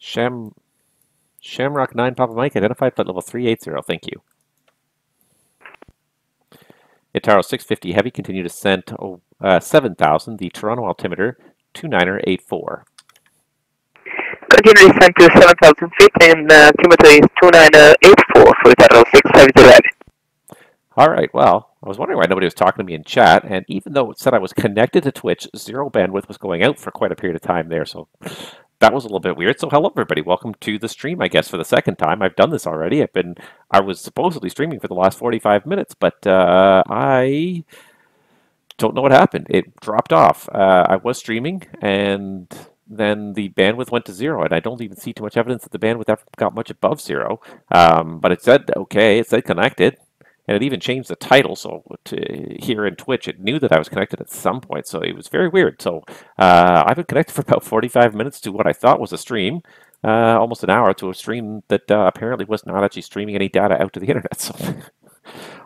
Shamrock 9 Papa Mike, identified flight level 380. Thank you. Itaro 650 Heavy, continue descent 7,000. The Toronto altimeter 2984. Continue descent to 7,000 feet and altimeter is 2984 for Itaro 650 Heavy. All right, well, I was wondering why nobody was talking to me in chat, and even though it said I was connected to Twitch, zero bandwidth was going out for quite a period of time there, so that was a little bit weird. So hello, everybody. Welcome to the stream, I guess, for the second time. I've done this already. I was supposedly streaming for the last 45 minutes, but I don't know what happened. It dropped off. I was streaming, and then the bandwidth went to zero, and I don't even see too much evidence that the bandwidth ever got much above zero. But it said, okay, it said connected. And it even changed the title, so here in Twitch, it knew that I was connected at some point, so it was very weird. So I've been connected for about 45 minutes to what I thought was a stream, almost an hour to a stream that apparently was not actually streaming any data out to the internet. So,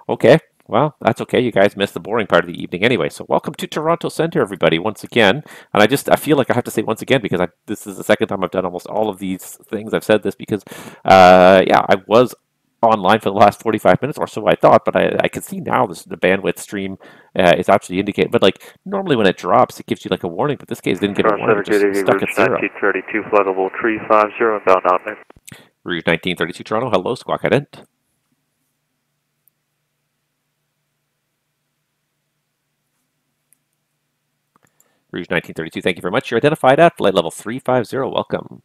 okay, well, that's okay. You guys missed the boring part of the evening anyway. So welcome to Toronto Centre, everybody, once again. And I feel like I have to say once again because this is the second time I've done almost all of these things. I've said this because, yeah, I was online for the last 45 minutes or so, I thought, but I can see now the bandwidth stream is actually indicated. But like normally when it drops, it gives you like a warning, but this case didn't give a warning. It just stuck at zero. 1932 flight level 350 inbound outbound. Rouge 1932 Toronto, hello, squawk ident. Rouge 1932, thank you very much. You're identified at flight level 350. Welcome.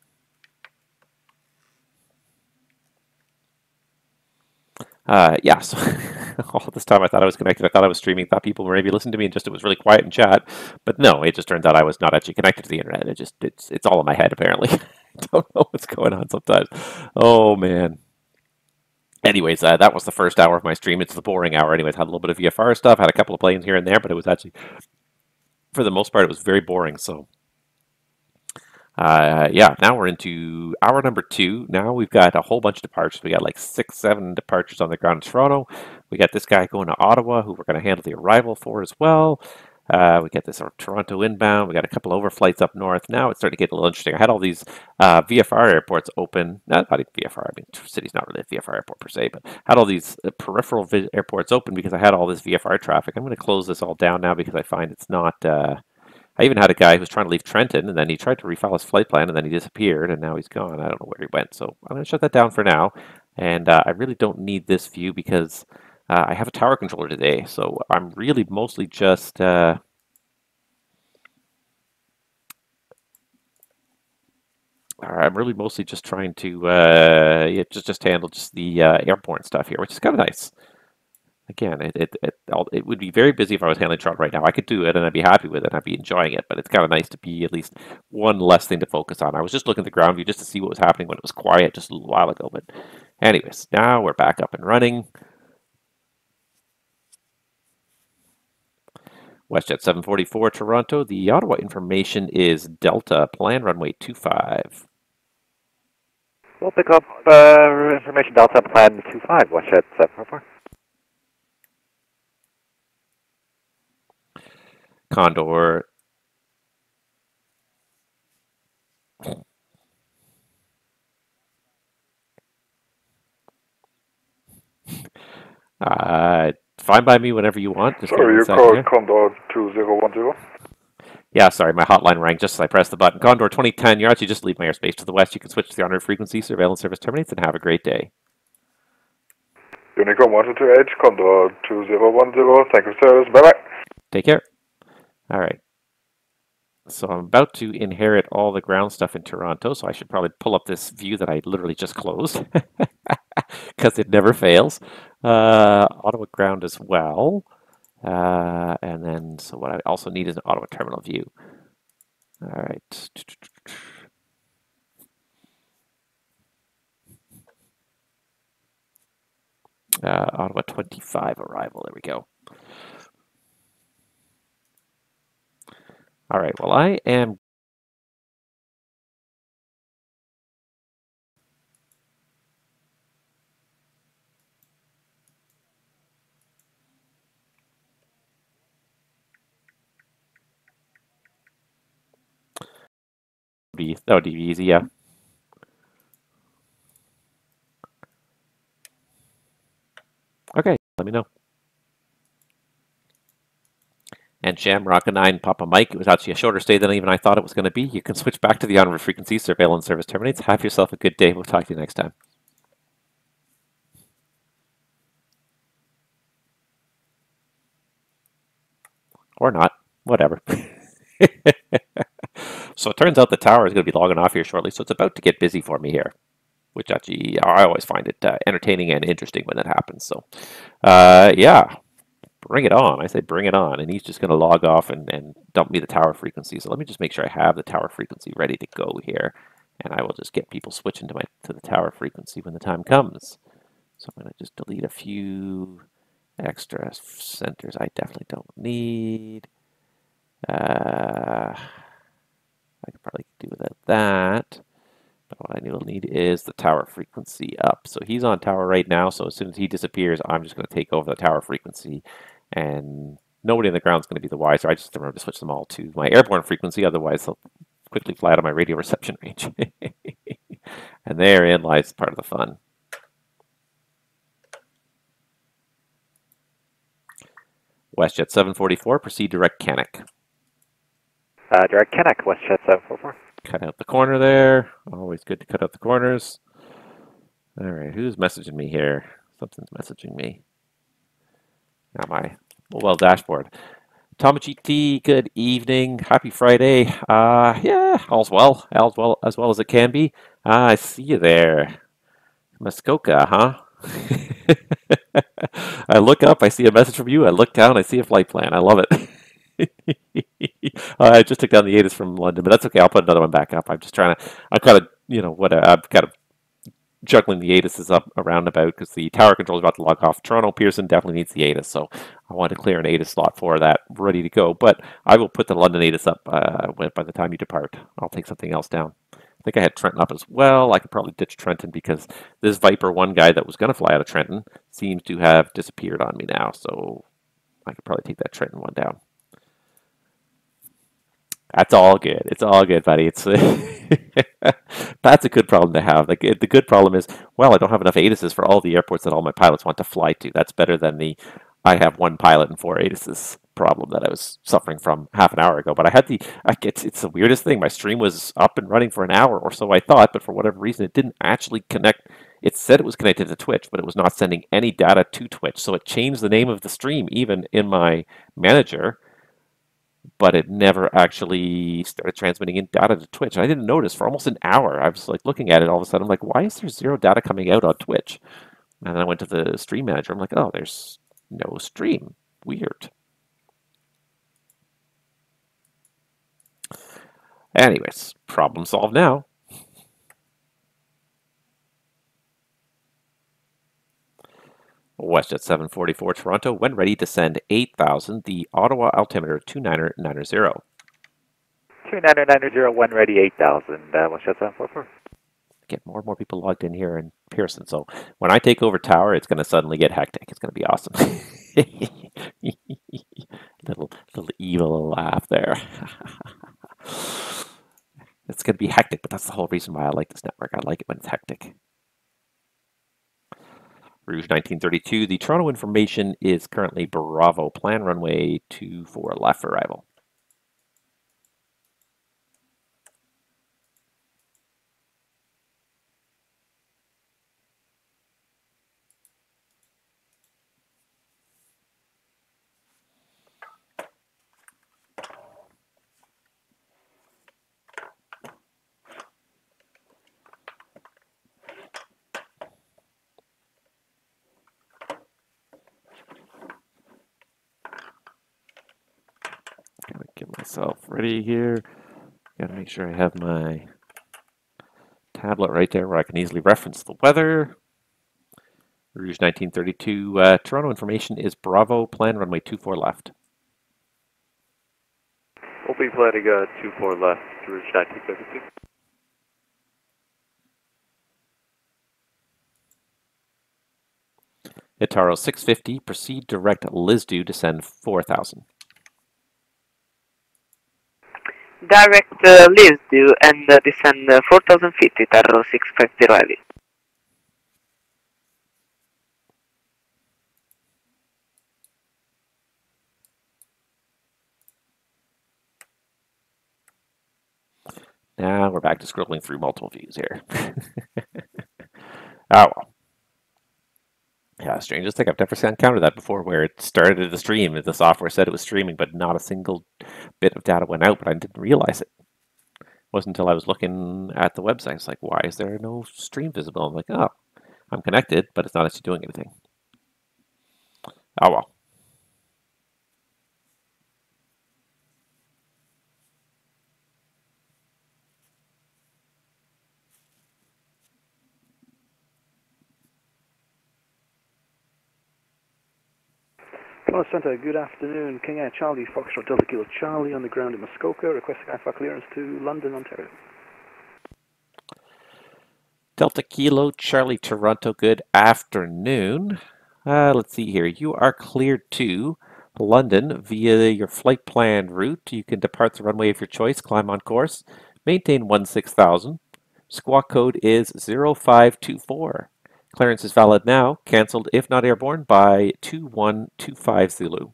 Yeah, so all this time I thought I was connected. I thought I was streaming. Thought people were maybe listening to me, and just it was really quiet in chat. But no, it just turns out I was not actually connected to the internet. It's all in my head apparently. I don't know what's going on sometimes. Oh man. Anyways, that was the first hour of my stream. It's the boring hour. Anyways, had a little bit of VFR stuff. Had a couple of planes here and there, but it was actually, for the most part, it was very boring. So. Yeah, now we're into hour number 2. Now we've got a whole bunch of departures. We got like 6, 7 departures on the ground in Toronto. We got this guy going to Ottawa, who we're going to handle the arrival for as well. We got this Toronto inbound. We got a couple overflights up north. Now it's starting to get a little interesting. I had all these VFR airports open. Not even VFR. I mean, city's not really a VFR airport per se, but had all these peripheral airports open because I had all this VFR traffic. I'm going to close this all down now because I find it's not... I even had a guy who was trying to leave Trenton, and then he tried to refile his flight plan, and then he disappeared, and now he's gone. I don't know where he went, so I'm going to shut that down for now. And I really don't need this view because I have a tower controller today, so I'm really mostly just... I'm really mostly just trying to yeah, just handle just the airborne stuff here, which is kind of nice. Again, it would be very busy if I was handling Toronto right now. I could do it, and I'd be happy with it, and I'd be enjoying it, but it's kind of nice to be at least one less thing to focus on. I was just looking at the ground view just to see what was happening when it was quiet just a little while ago, but anyways, now we're back up and running. WestJet 744 Toronto. The Ottawa information is Delta, plan runway 25. We'll pick up information Delta, plan 25, WestJet 744. Condor. Fine by me whenever you want. Just sorry, you called Condor 2010? Yeah, sorry, my hotline rang just as I pressed the button. Condor 2010, you're actually just leave my airspace to the west. You can switch to the honored frequency. Surveillance service terminates, and have a great day. Unicom 128, Condor 2010, thank you, service. Bye-bye. Take care. All right. So I'm about to inherit all the ground stuff in Toronto, so I should probably pull up this view that I literally just closed, because it never fails. Ottawa ground as well. And then, so what I also need is an Ottawa terminal view. All right. Ottawa 25 arrival. There we go. All right. Well, I am. That would be easy, yeah. let me know. And Shamrock 9, Papa Mike, it was actually a shorter stay than even I thought it was going to be. You can switch back to the on-route frequency. Surveillance service terminates. Have yourself a good day. We'll talk to you next time. Or not. Whatever. So it turns out the tower is going to be logging off here shortly, so it's about to get busy for me here, which actually I always find it entertaining and interesting when that happens. So, yeah, bring it on. I say bring it on. And he's just going to log off and dump me the tower frequency. So let me just make sure I have the tower frequency ready to go here, and I will just get people switching to the tower frequency when the time comes. So I'm going to just delete a few extra centers I definitely don't need. I could probably do without that. But what I will need is the tower frequency up. So he's on tower right now, so as soon as he disappears, I'm just going to take over the tower frequency. And nobody on the ground is going to be the wiser. I just remember to switch them all to my airborne frequency, otherwise they'll quickly fly out of my radio reception range. And therein lies part of the fun. WestJet 744, proceed direct Canuck. Direct Canuck, WestJet 744. Cut out the corner there. Always good to cut out the corners. All right, who's messaging me here? Something's messaging me. Now my mobile dashboard. Tom GT, good evening. Happy Friday. Yeah, all's well. As well as it can be. I see you there. Muskoka, huh? I look up, I see a message from you. I look down, I see a flight plan. I love it. I just took down the ATIS from London, but that's okay. I'll put another one back up. I'm just trying to, I'm kind of, I'm kind of juggling the ATISs up around about because the tower control is about to log off. Toronto Pearson definitely needs the ATIS, so I want to clear an ATIS slot for that ready to go. But I will put the London ATIS up by the time you depart. I'll take something else down. I think I had Trenton up as well. I could probably ditch Trenton because this Viper 1 guy that was going to fly out of Trenton seems to have disappeared on me now, so I could probably take that Trenton one down. That's all good. It's all good, buddy. It's that's a good problem to have. Like the good problem is, well, I don't have enough ATISs for all the airports that all my pilots want to fly to. That's better than the I have one pilot and 4 ATISs problem that I was suffering from half an hour ago. But I had it's the weirdest thing. My stream was up and running for an hour or so, I thought, but for whatever reason, it didn't actually connect. It said it was connected to Twitch, but it was not sending any data to Twitch. So it changed the name of the stream even in my manager, but it never actually started transmitting in data to Twitch. I didn't notice for almost an hour. I was like looking at it all of a sudden. I'm like, why is there zero data coming out on Twitch? And then I went to the stream manager. I'm like, oh, there's no stream. Weird. Anyways, problem solved now. WestJet 744 Toronto, when ready to send 8,000, the Ottawa altimeter 2990. 2990, when ready, 8,000, WestJet 744. Get more and more people logged in here in Pearson, so when I take over tower, it's going to suddenly get hectic. It's going to be awesome. little evil laugh there. It's going to be hectic, but that's the whole reason why I like this network. I like it when it's hectic. Rouge 1932, the Toronto information is currently Bravo, plan runway 24 left for arrival. Gotta get myself ready here. Gotta make sure I have my tablet right there where I can easily reference the weather. Rouge 1932, Toronto information is Bravo, plan runway 24 left. We'll be planning 24 left to Rouge 1932. Itaro 650, proceed direct Lisdu, descend 4,000. Direct Lisdu and descend 4050, Itaro 650 ready. Now we're back to scrolling through multiple views here. Oh, well. Yeah, strangest thing. I've never encountered that before where it started the stream. The software said it was streaming, but not a single bit of data went out, but I didn't realize it. It wasn't until I was looking at the website. It's like, why is there no stream visible? I'm like, oh, I'm connected, but it's not actually doing anything. Oh, well. Hello, Centre. Good afternoon. King Air Charlie, Foxtrot Delta Kilo Charlie on the ground in Muskoka. Requesting IFR clearance to London, Ontario. Delta Kilo Charlie Toronto, good afternoon. Let's see here. You are cleared to London via your flight plan route. You can depart the runway of your choice, climb on course, maintain 16,000. Squawk code is 0524. Clearance is valid now. Cancelled if not airborne by 2125 Zulu.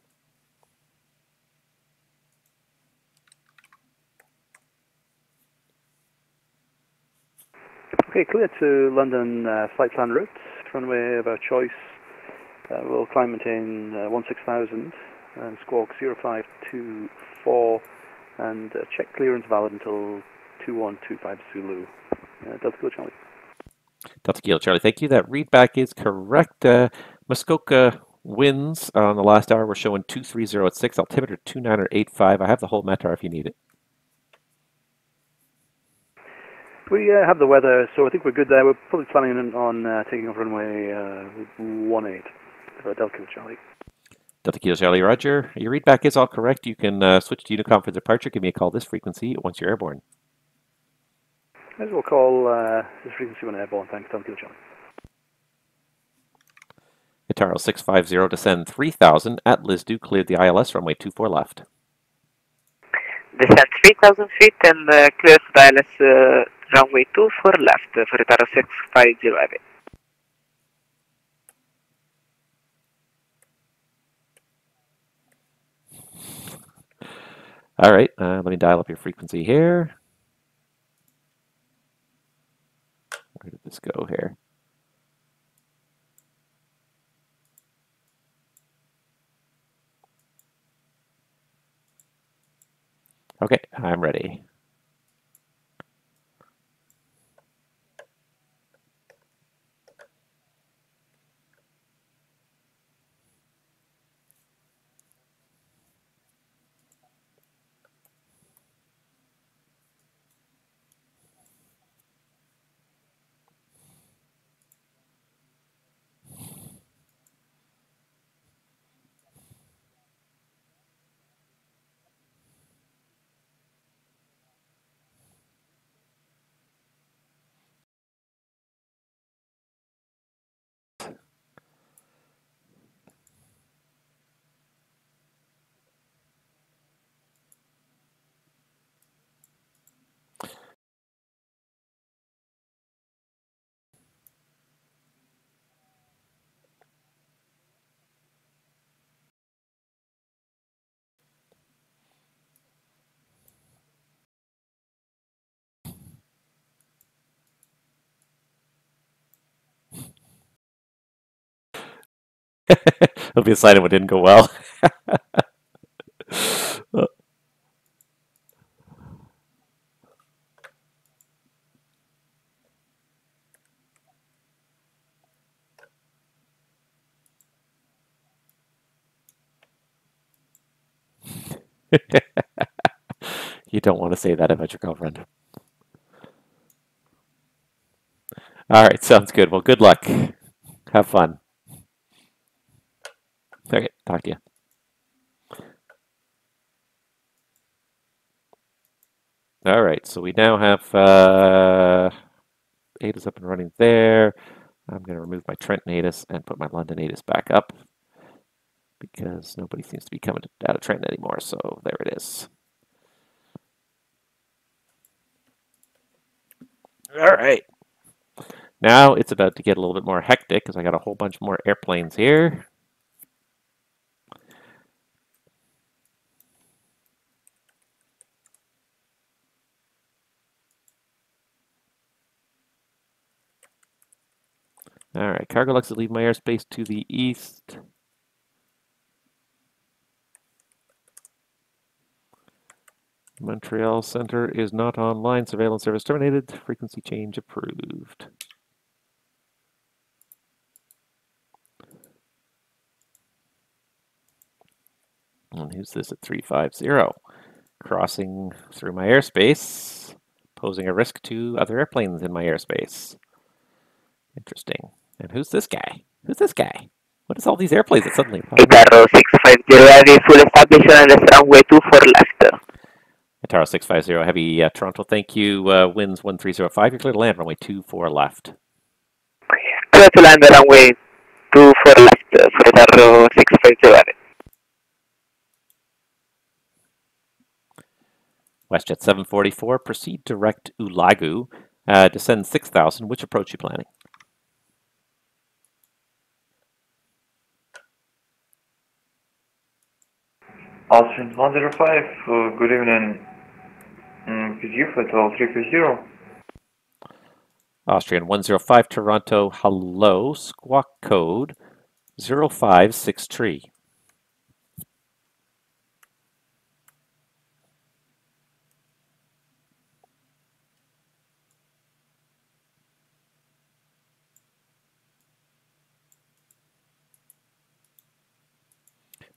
Okay, clear to London flight plan route. Runway of our choice. We'll climb maintain 16,000 and squawk 0524 and check clearance valid until 2125 Zulu. Delta Kilo Charlie. Delta Kilo Charlie, thank you. That readback is correct. Muskoka winds on the last hour. We're showing 230 at 6. Altimeter 2985. I have the whole METAR if you need it. We have the weather, so I think we're good there. We're probably planning on taking off runway 18 for Delta Kilo Charlie. Delta Kilo Charlie, Roger. Your readback is all correct. You can switch to Unicom for departure. Give me a call this frequency once you're airborne. As we'll call this frequency when airborne. Thanks, Delta Kilo Charlie. Itaro 650, descend 3000 at Lisdu. Cleared the ILS, runway 24 left. Descend 3,000 feet and clear to ILS runway 24 left for Itaro 650 heavy. All right, let me dial up your frequency here. Where did this go here? Okay, I'm ready. It'll be a sign it didn't go well. You don't want to say that about your girlfriend. All right, sounds good. Well, good luck. Have fun. Okay, talk to you. All right, so we now have ATIS up and running there. I'm going to remove my Trenton ATIS and put my London ATIS back up because nobody seems to be coming out of Trenton anymore, so there it is. All right. Now it's about to get a little bit more hectic because I got a whole bunch more airplanes here. All right, cargo looks to leave my airspace to the east. Montreal Center is not online. Surveillance service terminated. Frequency change approved. And who's this at 350? Crossing through my airspace, posing a risk to other airplanes in my airspace. Interesting. And who's this guy? Who's this guy? What is all these airplanes that suddenly... Itaro 650 Heavy, full establishment on the runway 24 left. Itaro 650 Heavy, Toronto, thank you. Winds 1305. You're clear to land, runway 24 left. Clear to land the runway 24 left for Itaro 650 Heavy. WestJet 744, proceed direct Ulagu. Descend 6,000. Which approach you planning? Austrian 105, good evening. PG Hotel 350. Austrian 105, Toronto, hello. Squawk code 0563.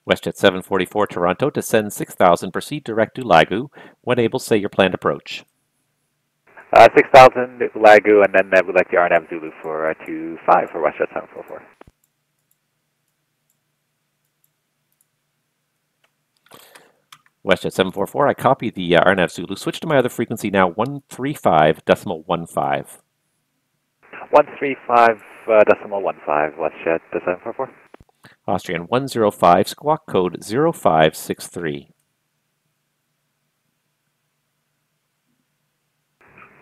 WestJet 744, Toronto, descend 6,000, proceed direct to Lagu. When able, say your planned approach. 6,000 Lagu, and then we'd like the RNAV Zulu for 25 for WestJet 744. WestJet 744, I copy the RNAV Zulu. Switch to my other frequency now, 135.15. 135.15, WestJet 744. Austrian 105, squawk code 0563.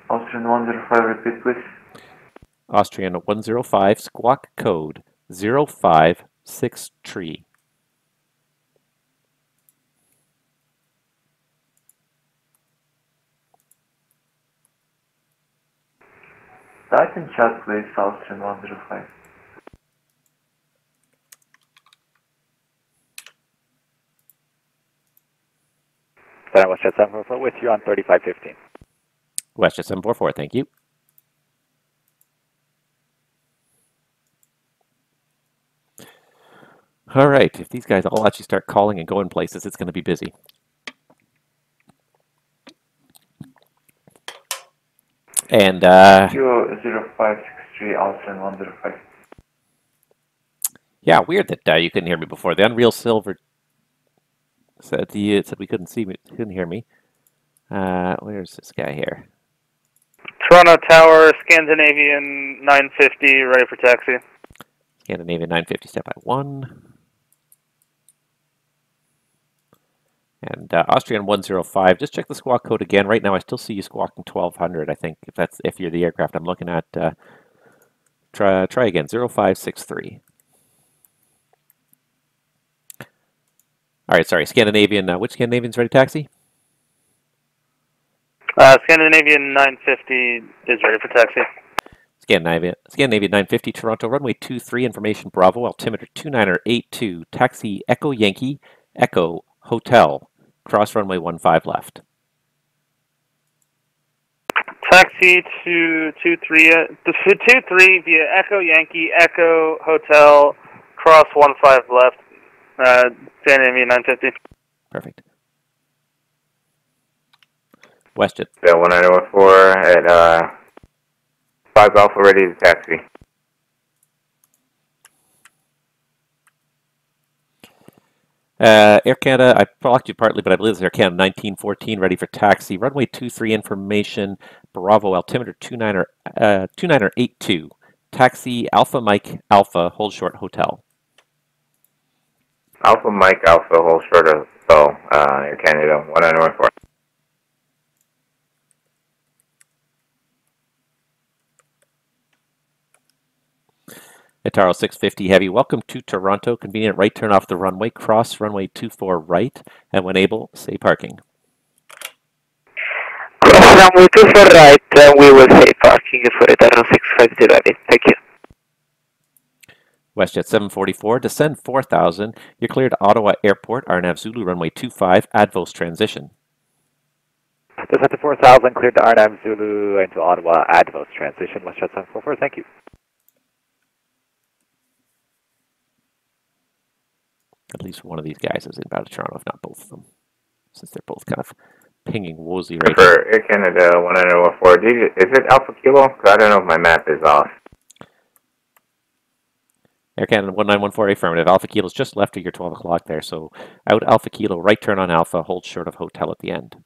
Austrian 105, repeat please. Austrian 105, squawk code 0563. Type in chat please, Austrian 105. WestJet 744 with you on 3515. WestJet 744, thank you. All right, if these guys all actually start calling and going places, it's going to be busy. And 0563, Austrian 105. Yeah, weird that you couldn't hear me before. The Unreal Silver said we couldn't see me, couldn't hear me. Where's this guy here? Toronto Tower, Scandinavian 950, ready for taxi. Scandinavian 950, step by 1. And Austrian 105, just check the squawk code again. Right now I still see you squawking 1200, I think, if you're the aircraft I'm looking at. Try again, 0563. All right, sorry, Scandinavian, which Scandinavian's ready taxi? Scandinavian 950 is ready for taxi. Scandinavian 950, Toronto, runway 23, information Bravo, altimeter 2982, taxi Echo Yankee, Echo Hotel, cross runway 15 left. Taxi to 23 via Echo Yankee, Echo Hotel, cross 15 left, Scandinavian 950. Perfect. WestJet. Yeah, 1914 at 5 Alpha, ready to taxi. Air Canada, I blocked you partly, but I believe it's Air Canada 1914, ready for taxi. Runway 23, information, Bravo, altimeter 2982. Taxi Alpha Mike Alpha, hold short hotel. Alpha Mike Alpha, hold short hotel, Air Canada 1914. Itaro 650 Heavy, welcome to Toronto. Convenient right turn off the runway. Cross runway 24 right, and when able, say parking. Cross runway 24 right, we will say parking for Itaro 650 Heavy. Thank you. WestJet 744, descend 4000. You're cleared to Ottawa Airport, RNAV Zulu, runway 25, Advos transition. Descent to 4000, cleared to RNAV Zulu into Ottawa, Advos transition, WestJet 744, thank you. At least one of these guys is inbound to Toronto, if not both of them, since they're both kind of pinging Woolsey right For here. Air Canada 1904, is it Alpha Kilo? 'Cause I don't know if my map is off. Air Canada 1914, affirmative. Alpha Kilo's just left of your 12 o'clock there, so out Alpha Kilo, right turn on Alpha, hold short of hotel at the end.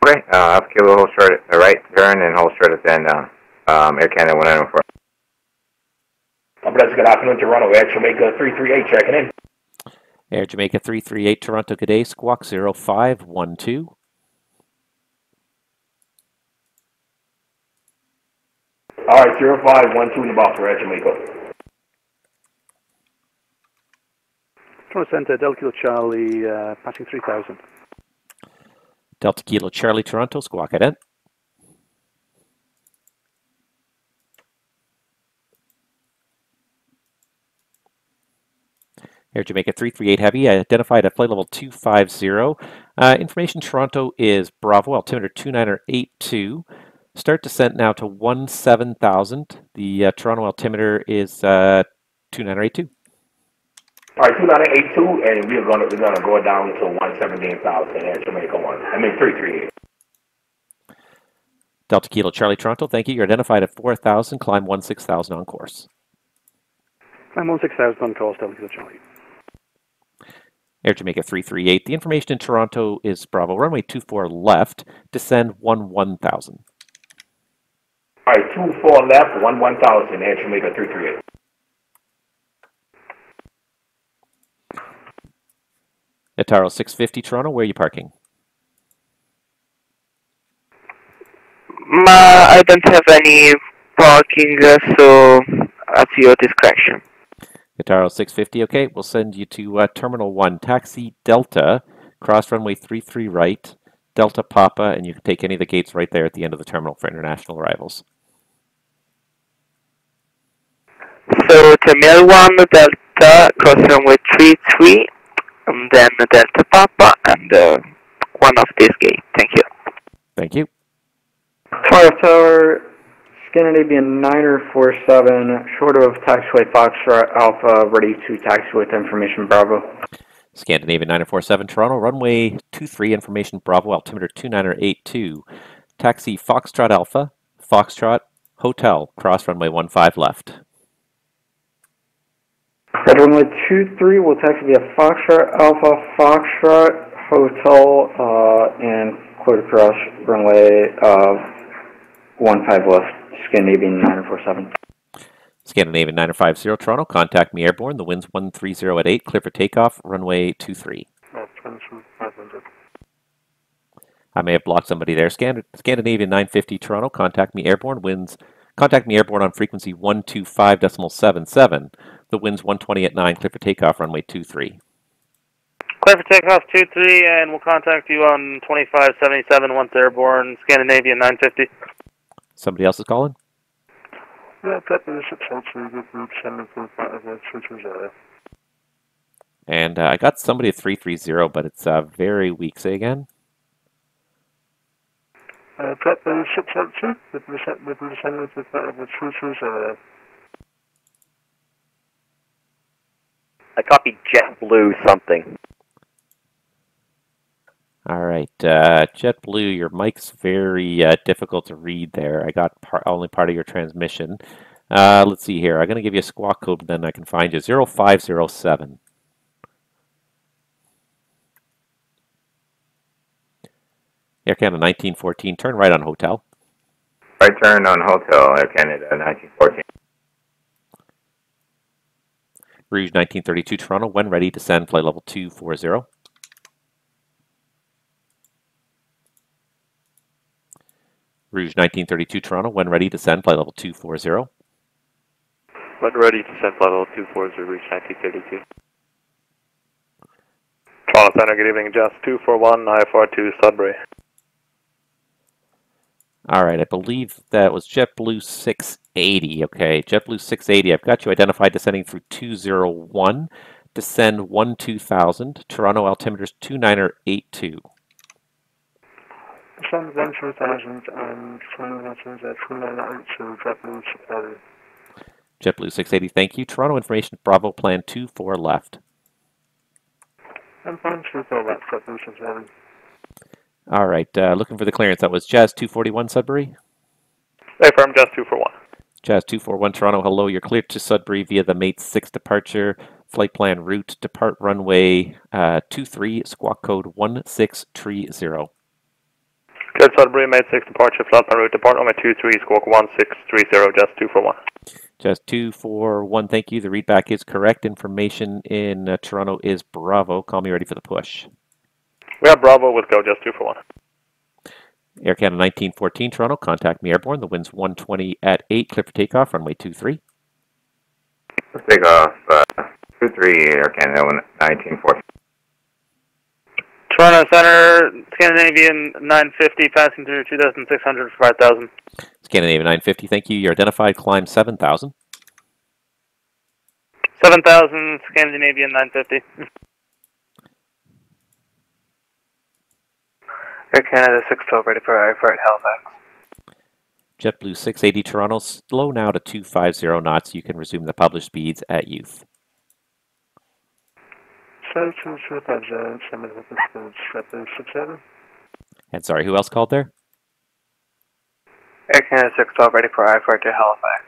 Okay, Alpha Kilo, hold short at the right turn and hold short at the end down. Air Canada 1904. Good afternoon, Toronto. Air Jamaica 338 checking in. Air Jamaica 338, Toronto, good day, squawk 0512. All right, 0512 in the box for Air Jamaica. Toronto Centre, Delta Kilo Charlie, passing 3000. Delta Kilo Charlie, Toronto, squawk at end. Air Jamaica 338 Heavy, identified at flight level 250. Information Toronto is Bravo, altimeter 2982. Start descent now to 17,000. The Toronto altimeter is 2982. All right, 2982, and we're gonna go down to 117,000 Air Jamaica 338. Delta Kilo Charlie, Toronto, thank you. You're identified at 4,000, climb 16,000 on course. Climb 16,000 on course, Delta Kilo Charlie. Air Jamaica 338. The information in Toronto is Bravo, runway 24 left, descend 11,000. All right, 24 left, 11,000 Air Jamaica 338. Ataro 650 Toronto, where are you parking? I don't have any parking, so at your discretion. Ataro 650, okay. We'll send you to Terminal 1, taxi Delta, cross runway 33 right, Delta Papa, and you can take any of the gates right there at the end of the terminal for international arrivals. So Terminal 1, Delta, cross runway 33, and then Delta Papa, and one of these gates. Thank you. Thank you. Tower, Scandinavian 947, short of taxiway Foxtrot Alpha, ready to taxi with information Bravo. Scandinavian 947 Toronto, runway 23, information Bravo, altimeter 2982. Taxi Foxtrot Alpha, Foxtrot, Hotel, cross runway 15 left. At runway 23, we'll taxi via Foxtrot Alpha, Foxtrot, Hotel, and clear to cross runway 15 left, Scandinavian 947. Scandinavian 950 Toronto, contact me airborne. The wind's 130 at 8, clear for takeoff, runway 23. I may have blocked somebody there. Scandinavian 950 Toronto, contact me airborne. Contact me airborne on frequency 125.77. The wind's 120 at 9, clear for takeoff, runway 23. Clear for takeoff 23, and we'll contact you on 2577 once airborne, Scandinavian 950. Somebody else is calling? And I got somebody at 330, but it's very weak. Say again? I copied JetBlue something. All right, JetBlue, your mic's very difficult to read there. I got only part of your transmission. Let's see here. I'm going to give you a squawk code, and then I can find you. 0507. Air Canada 1914, turn right on Hotel. Right turn on Hotel, Air Canada 1914. Rouge 1932 Toronto, when ready, descend flight level 240. Rouge 1932 Toronto, when ready, descend flight level 240. When ready, descend flight level 240, Rouge 1932. Toronto Center, good evening, just 241, IFR2 Sudbury. All right, I believe that was JetBlue 680. Okay, JetBlue 680. I've got you identified descending through 201. Descend 2000. Toronto altimeter's 2982. Descend 2000 and final altimeter 2982, JetBlue 680. JetBlue 680, thank you. Toronto information, Bravo plan 24 left. And plan 24 left, JetBlue 680. All right, looking for the clearance. That was Jazz 241, Sudbury. Affirm, Jazz 241. Jazz 241, Toronto, hello. You're cleared to Sudbury via the Mate 6 departure. Flight plan route, depart runway 23, squawk code 1630. Cleared Sudbury, Mate 6 departure, flight plan route, depart runway 23, squawk 1630, Jazz 241. Jazz 241, thank you. The readback is correct. Information in Toronto is Bravo. Call me ready for the push. We have Bravo with go, Jazz 241. Air Canada 1914, Toronto, contact me airborne. The wind's 120 at 8, clear for takeoff, runway 23. Let's take off 23 Air Canada 1914. Toronto Center, Scandinavian 950, passing through 2,600 for 5,000. Scandinavian 950, thank you. You're identified, climb 7,000. 7,000, Scandinavian 950. Air Canada 612, ready for air flight Halifax. JetBlue 680, Toronto, slow now to 250 knots. You can resume the published speeds at youth. And sorry, who else called there? Air Canada 612, ready for air flight to Halifax.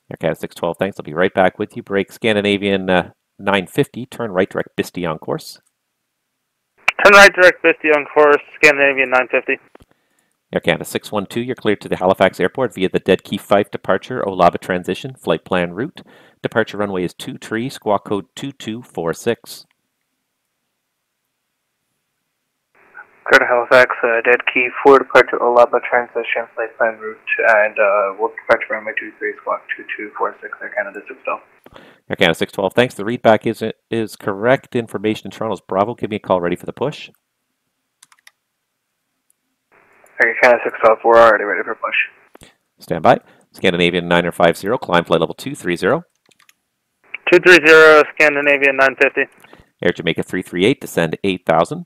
Air Canada 612, thanks. I'll be right back with you. Break Scandinavian 950, turn right direct Bisty on course. Turn right direct Bisty on course, Scandinavian 950. Air Canada 612, you're cleared to the Halifax Airport via the Dead Key Fife departure, Olaba transition, flight plan route. Departure runway is 23, squawk code 2246. Clear to Halifax, Dead Key 4, departure Olaba transition, flight plan route, and we'll departure runway 23, squawk 2246, Air Canada 612. Air Canada 612, thanks. The readback is correct. Information in Toronto's Bravo. Give me a call ready for the push. Air Canada 612, we're already ready for push. Stand by. Scandinavian 950, climb flight level 230. 230, Scandinavian 950. Air Jamaica 338, descend 8,000.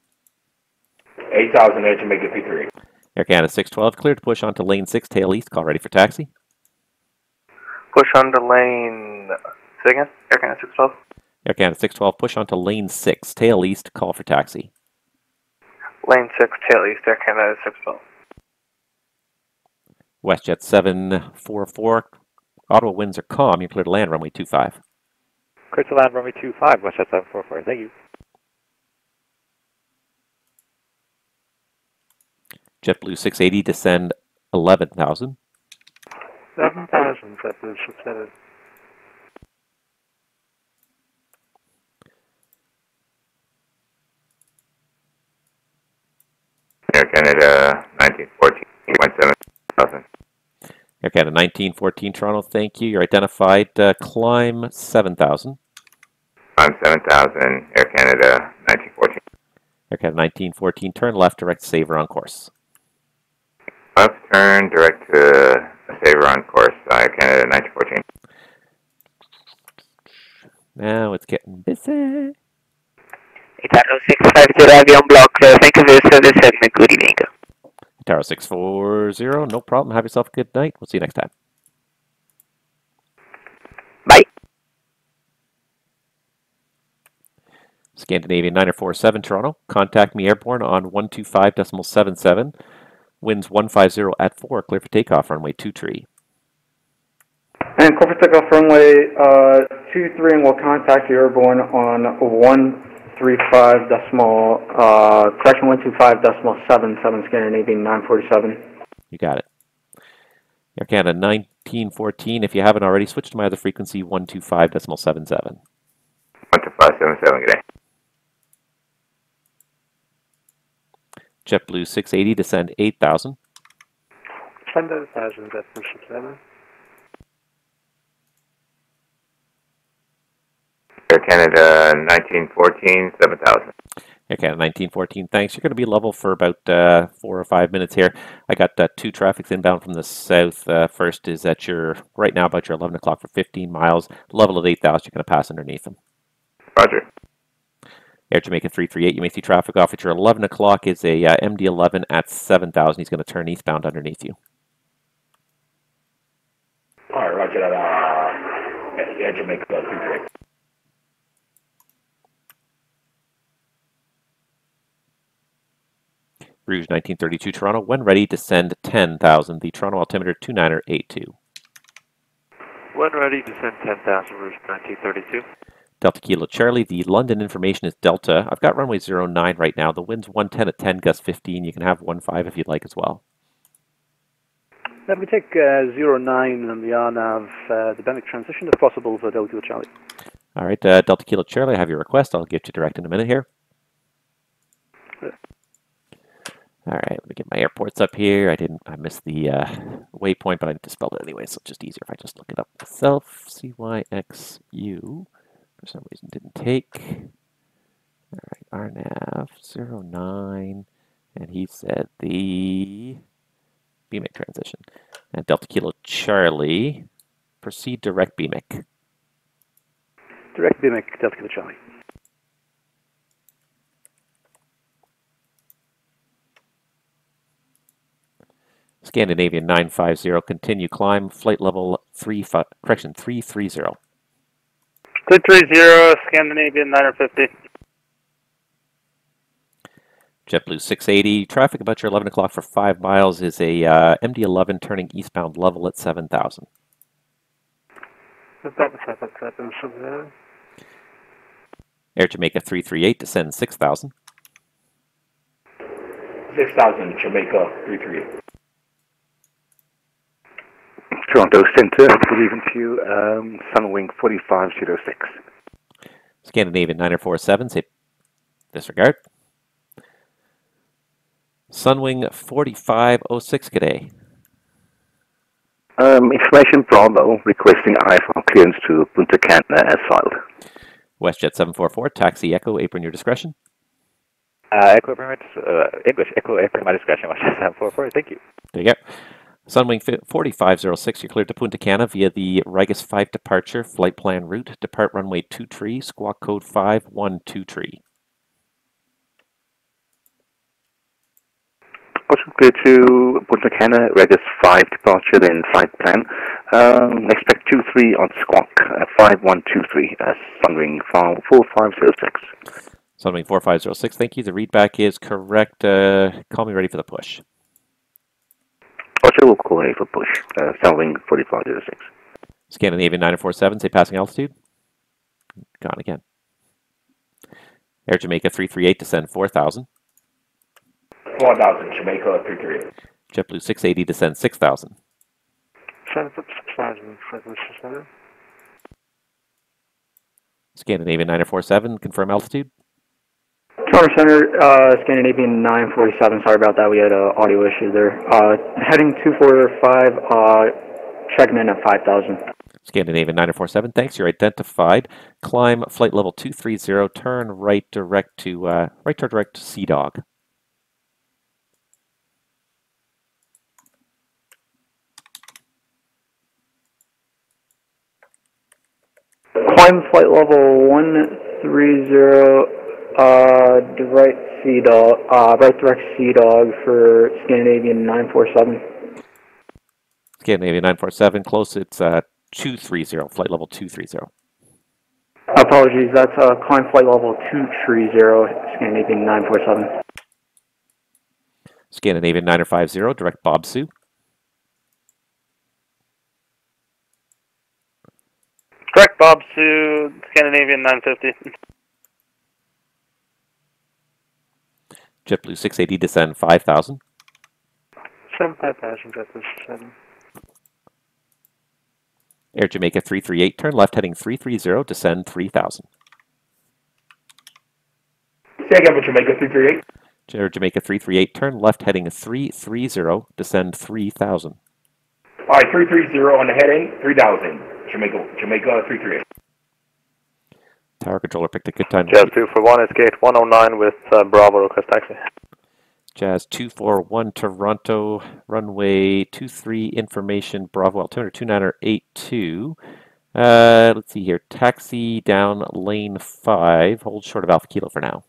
8,000 Air Jamaica 338. Air Canada 612, cleared to push onto lane 6, tail east. Call ready for taxi. Push on to lane... Say again? Air Canada 612? Air Canada 612, push onto lane 6, tail east. Call for taxi. Lane 6, tail east, Air Canada 612. WestJet 744, Ottawa winds are calm. You're cleared to land runway 25. Clear to land runway 25, WestJet 744. Thank you. JetBlue 680, descend 11,000. 11,000, JetBlue 680. Air Canada 1914, 17,000. Air Canada 1914, Toronto, thank you. You're identified, climb 7,000. Climb 7,000, Air Canada 1914. Air Canada 1914, turn left, direct Saver on course. Left turn, direct to Saver on course, Air Canada 1914. Now it's getting busy. Itaro 650 avion block, thank you for your service and good evening. Tower 640, no problem. Have yourself a good night. We'll see you next time. Bye. Scandinavian 947, Toronto. Contact me airborne on 125.77. Winds 150 at 4. Clear for takeoff, runway 23. And clear for takeoff, runway 23, and we'll contact you airborne on 135 decimal, correction 125.77, Scandinavian 947. You got it. Air Canada 1914. If you haven't already, switch to my other frequency, 125.77. 125.77, good day. JetBlue 680, descend 8,000. Descend 8,000, JetBlue 680. Air Canada 1914, 7,000. Air Canada 1914, thanks. You're going to be level for about 4 or 5 minutes here. I got 2 traffics inbound from the south. First is at your, right now about your 11 o'clock for 15 miles. Level at 8,000, you're going to pass underneath them. Roger. Air Jamaica 338, you may see traffic off at your 11 o'clock is a MD-11 at 7,000. He's going to turn eastbound underneath you. All right, roger that. Air Jamaica 338. Rouge 1932 Toronto, when ready, descend 10,000. The Toronto altimeter 2982. When ready, descend 10,000, Rouge 1932. Delta Kilo Charlie, the London information is Delta. I've got runway 09 right now. The wind's 110 at 10, gust 15. You can have 15 if you'd like as well. Let me take 09 and the RNAV, the Bennett transition if possible for Delta Kilo Charlie. All right, Delta Kilo Charlie, I have your request. I'll get you direct in a minute here. All right, let me get my airports up here. I missed the waypoint, but I spelled it anyway, so it's just easier if I just look it up myself. CYXU, for some reason didn't take. All right, RNAV 09, and he said the BMIC transition. And Delta Kilo Charlie, proceed direct BMIC. Direct BMIC, Delta Kilo Charlie. Scandinavian 950, continue climb, flight level 330. 230, Scandinavian 950. JetBlue 680, traffic about your 11 o'clock for 5 miles is a MD-11 turning eastbound level at 7,000. Air Jamaica 338, descend 6,000. 6,000, Jamaica 338. Toronto Centre, good evening to you, Sunwing 4506. Scandinavian 947, say disregard. Sunwing 4506, good day. Information Bravo requesting IFR clearance to Punta Cana as filed. WestJet 744, taxi Echo, apron your discretion. Echo permit, English, Echo apron my discretion, WestJet 744, thank you. There you go. Sunwing 4506, you're cleared to Punta Cana via the Regis 5 departure flight plan route. Depart runway 23, squawk code 512 Also clear to Punta Cana, Regis 5 departure, then flight plan. Expect 23 on squawk 5123, Sunwing 4506. Sunwing 4506, thank you. The readback is correct. Call me ready for the push. Also, we'll call ready for push, Sunwing 4506. Scandinavian 947, say passing altitude. Gone again. Air Jamaica 338, descend 4,000. 4,000, Jamaica 338. JetBlue 680, descend 6,000. 6,000. Scandinavian 947, confirm altitude. Toronto Center, Scandinavian 947, sorry about that, we had an audio issue there. Heading 245, checking in at 5,000. Scandinavian 947, thanks, you're identified. Climb flight level 230, turn right direct to Sea Dog. Climb flight level 130, right direct Sea Dog for Scandinavian 947. Scandinavian 947, close, it's 230, flight level 230. Apologies, that's climb flight level 230, Scandinavian 947. Scandinavian 950, direct Bob Sue. Direct Bob Sue, Scandinavian 950. JetBlue 680, descend 5,000. 5,000, JetBlue 7. Air Jamaica 338, turn left heading 330, descend 3,000. Say again for Jamaica 338. Air Jamaica 338, turn left heading 330, descend 3,000. All right, 330 on the heading, 3,000, Jamaica 338. Tower controller picked a good time. Jazz 241 is gate 109 with Bravo, request taxi. Jazz 241 Toronto, runway 23 information, Bravo, altimeter 2982. Let's see here, taxi down lane 5, hold short of Alpha Kilo for now.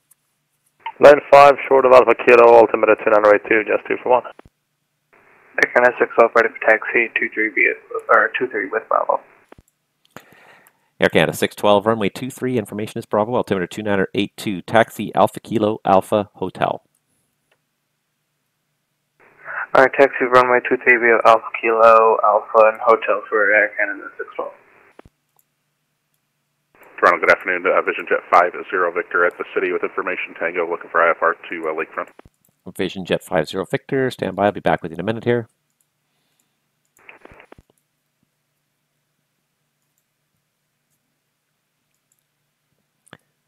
Lane 5, short of Alpha Kilo, altimeter 2982, Jazz 241. Air Canada 612 ready for taxi, 23 with Bravo. Air Canada 612, runway 23, information is Bravo, altimeter 2982, taxi Alpha Kilo, Alpha Hotel. Alright, taxi runway 23 via Alpha Kilo, Alpha and Hotel for Air Canada 612. Toronto, good afternoon. Vision Jet 50 Victor at the city with information Tango looking for IFR to Lakefront. Vision Jet 50 Victor, stand by. I'll be back with you in a minute here.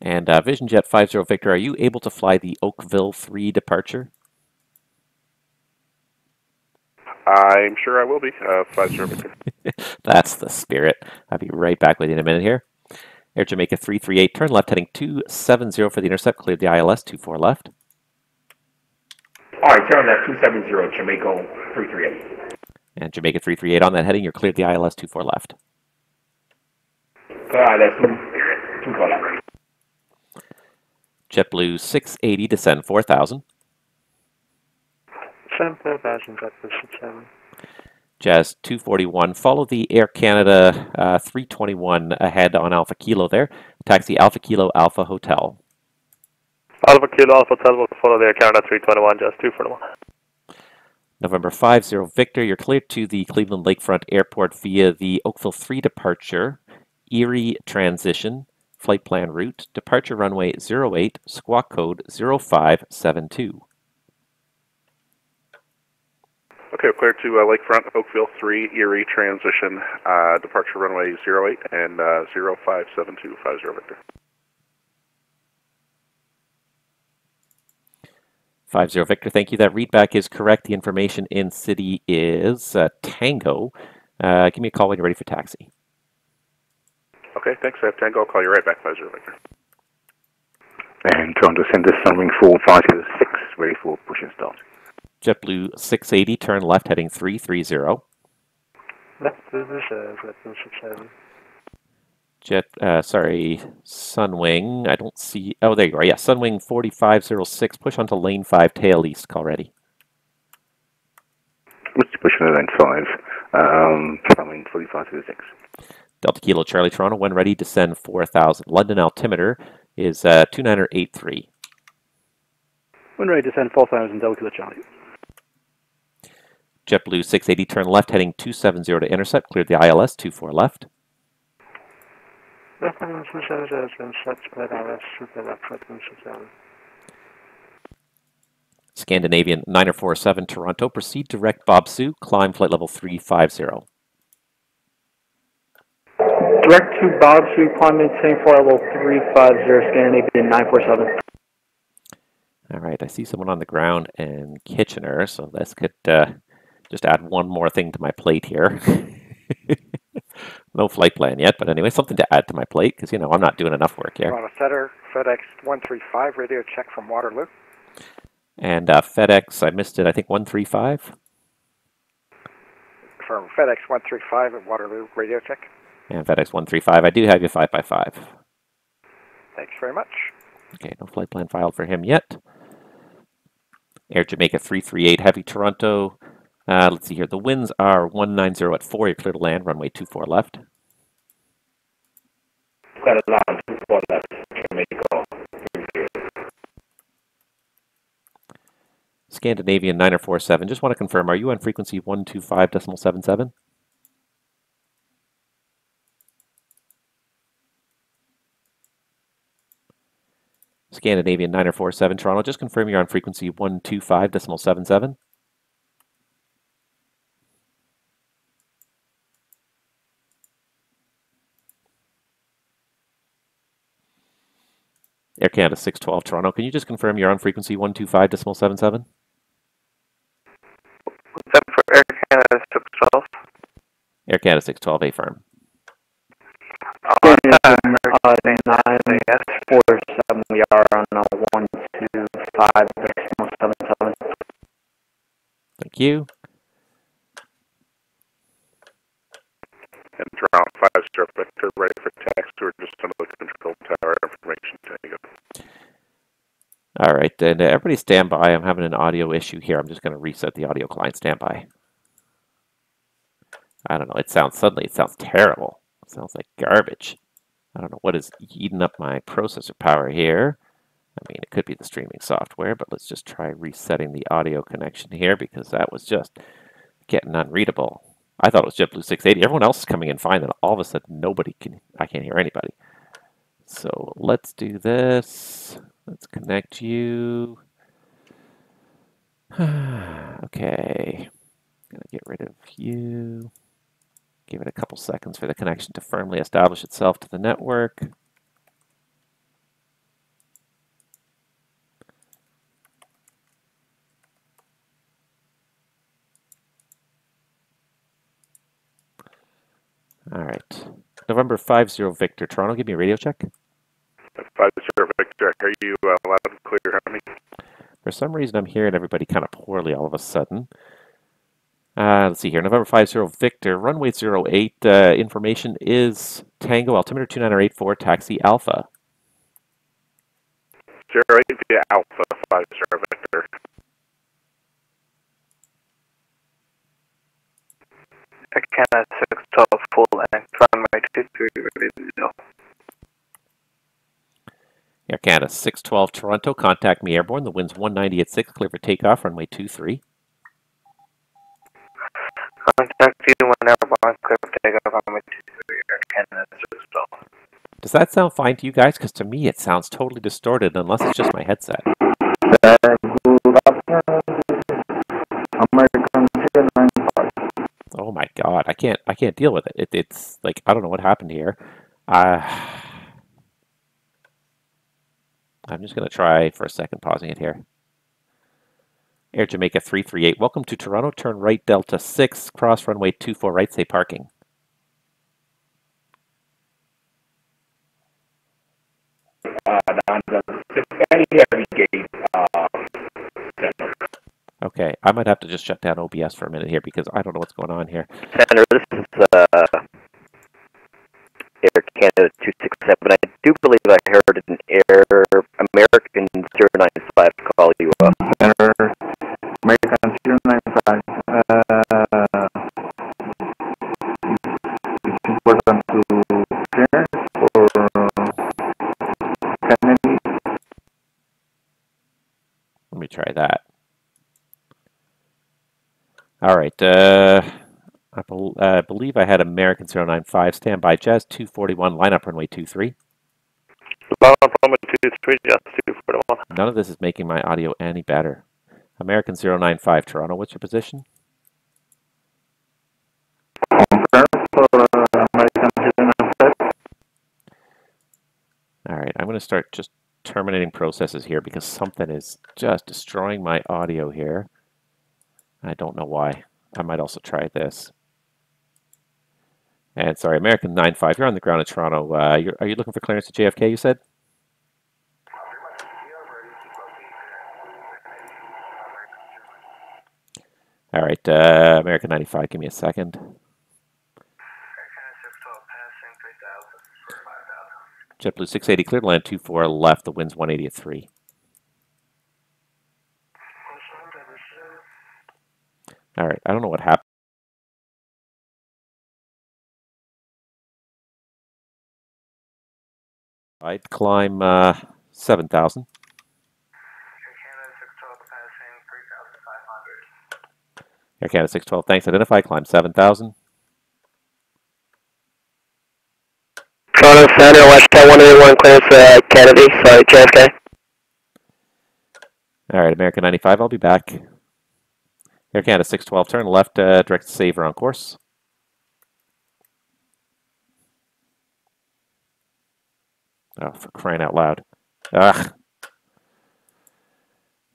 And Vision Jet 50 Victor, are you able to fly the Oakville 3 departure? I'm sure I will be. 50 Victor. That's the spirit. I'll be right back with you in a minute here. Air Jamaica 338, turn left heading 270 for the intercept, cleared the ILS 24 left. Alright, turn left 270, Jamaica 338. And Jamaica 338 on that heading, you're cleared the ILS 24 left. That's 24 left. JetBlue 680, descend 4,000. Descend 4,000, JetBlue 670. Jazz 241, follow the Air Canada 321 ahead on Alpha Kilo there. Taxi Alpha Kilo, Alpha Hotel. Alpha Kilo, Alpha Hotel will follow the Air Canada 321, Jazz 241. November 50 Victor, you're cleared to the Cleveland Lakefront Airport via the Oakville 3 departure, Erie transition, flight plan route, departure runway 08, squawk code 0572. Okay, we're clear to Lakefront, Oakville 3, Erie transition, departure runway 08 and 0572, 50 Victor. 50 Victor, thank you. That readback is correct. The information in city is Tango. Give me a call when you're ready for taxi. Okay, thanks. I have Tango. I'll call you right back, 50 Victor. And Toronto Center, Sunwing 4506, ready for push and start. JetBlue 680, turn left heading 330. Left reserve, JetBlue 680. Sunwing, I don't see, oh, there you are. Yeah, Sunwing 4506, push onto lane 5, tail east, call ready. Let's push on lane 5, Sunwing 4506. Delta Kilo Charlie Toronto, when ready, descend 4,000. London altimeter is 2983. When ready, descend 4,000, Delta Kilo Charlie. JetBlue 680, turn left heading 270 to intercept, cleared the ILS 24 left. Scandinavian 947 Toronto, proceed direct Bob Sioux, climb flight level 350. Direct to Bob Sioux, climb maintain flight level 350, Scandinavian 947. All right, I see someone on the ground in Kitchener, so this could just add one more thing to my plate here. No flight plan yet, but anyway, something to add to my plate, because, you know, I'm not doing enough work here. On a setter, FedEx 135, radio check from Waterloo. And FedEx, I missed it, I think 135. From FedEx 135 at Waterloo, radio check. And FedEx 135, I do have you 5x5. Thanks very much. Okay, no flight plan filed for him yet. Air Jamaica 338, Heavy Toronto. Let's see here. The winds are 190 at 4. You're clear to land. Runway 24 left. Clear to land 24 left. Jamaica. Scandinavian 947. Just want to confirm, are you on frequency 125.77? Scandinavian 947 Toronto. Just confirm you're on frequency 125.77. Air Canada 612 Toronto. Can you just confirm you're on frequency 125.77? What's that for Air Canada 612? Air Canada 612, A firm. Thank you. And Toronto 50 Victor, ready for text. We're just under the control tower information. Tango. All right, then everybody stand by. I'm having an audio issue here. I'm just going to reset the audio client. Stand by. I don't know. It sounds terrible. It sounds like garbage. I don't know what is eating up my processor power here. I mean, it could be the streaming software, but let's just try resetting the audio connection here because that was just getting unreadable. I thought it was JetBlue 680. Everyone else is coming in fine, and all of a sudden I can't hear anybody. So let's do this. Let's connect you. Okay. Gonna get rid of you. Give it a couple seconds for the connection to firmly establish itself to the network. All right. November 50 Victor, Toronto, give me a radio check. 50 Victor, are you loud and clear on me? For some reason, I'm hearing everybody kind of poorly all of a sudden. Let's see here. November 50 Victor, runway 08. Information is Tango, altimeter 29084, taxi Alpha. 08 via Alpha 50 Victor. Canada 612 full length, runway 23, ready to go. Air Canada 612 Toronto, contact me airborne. The wind's 190 at 6, clear for takeoff, runway 23. Contact you when airborne, clear for takeoff, runway 23, Air Canada 612. Does that sound fine to you guys? Because to me it sounds totally distorted unless it's just my headset. Oh my god, I can't deal with it. It's like I don't know what happened here. I'm just gonna try for a second pausing it here. Air Jamaica 338, welcome to Toronto. Turn right Delta 6, cross runway 24 right, say parking. Okay, I might have to just shut down OBS for a minute here because I don't know what's going on here. Senator, this is Air Canada 267. I do believe I heard an Air American 095 call you up. Senator, American 095. It's important to clear for Kennedy. Let me try that. All right, I believe I had American 095, standby, Jazz 241, line up runway 23. Line up runway 23, Jazz 241. None of this is making my audio any better. American 095, Toronto, what's your position? All right, I'm going to start just terminating processes here because something is just destroying my audio here. I don't know why. I might also try this. And sorry, American 95, you're on the ground in Toronto. Are you looking for clearance to JFK, you said? All right, American 95, give me a second. JetBlue 680, cleared land 24 left, the wind's 180 at 3. All right, I don't know what happened. I'd climb 7,000. Air Canada 612, thanks. Identify, climb 7,000. Toronto Center, West 181, clearance Kennedy, sorry, JFK. All right, American 95, I'll be back. Air Canada 612, turn left, direct to Saver on course. Oh, for crying out loud. Ugh.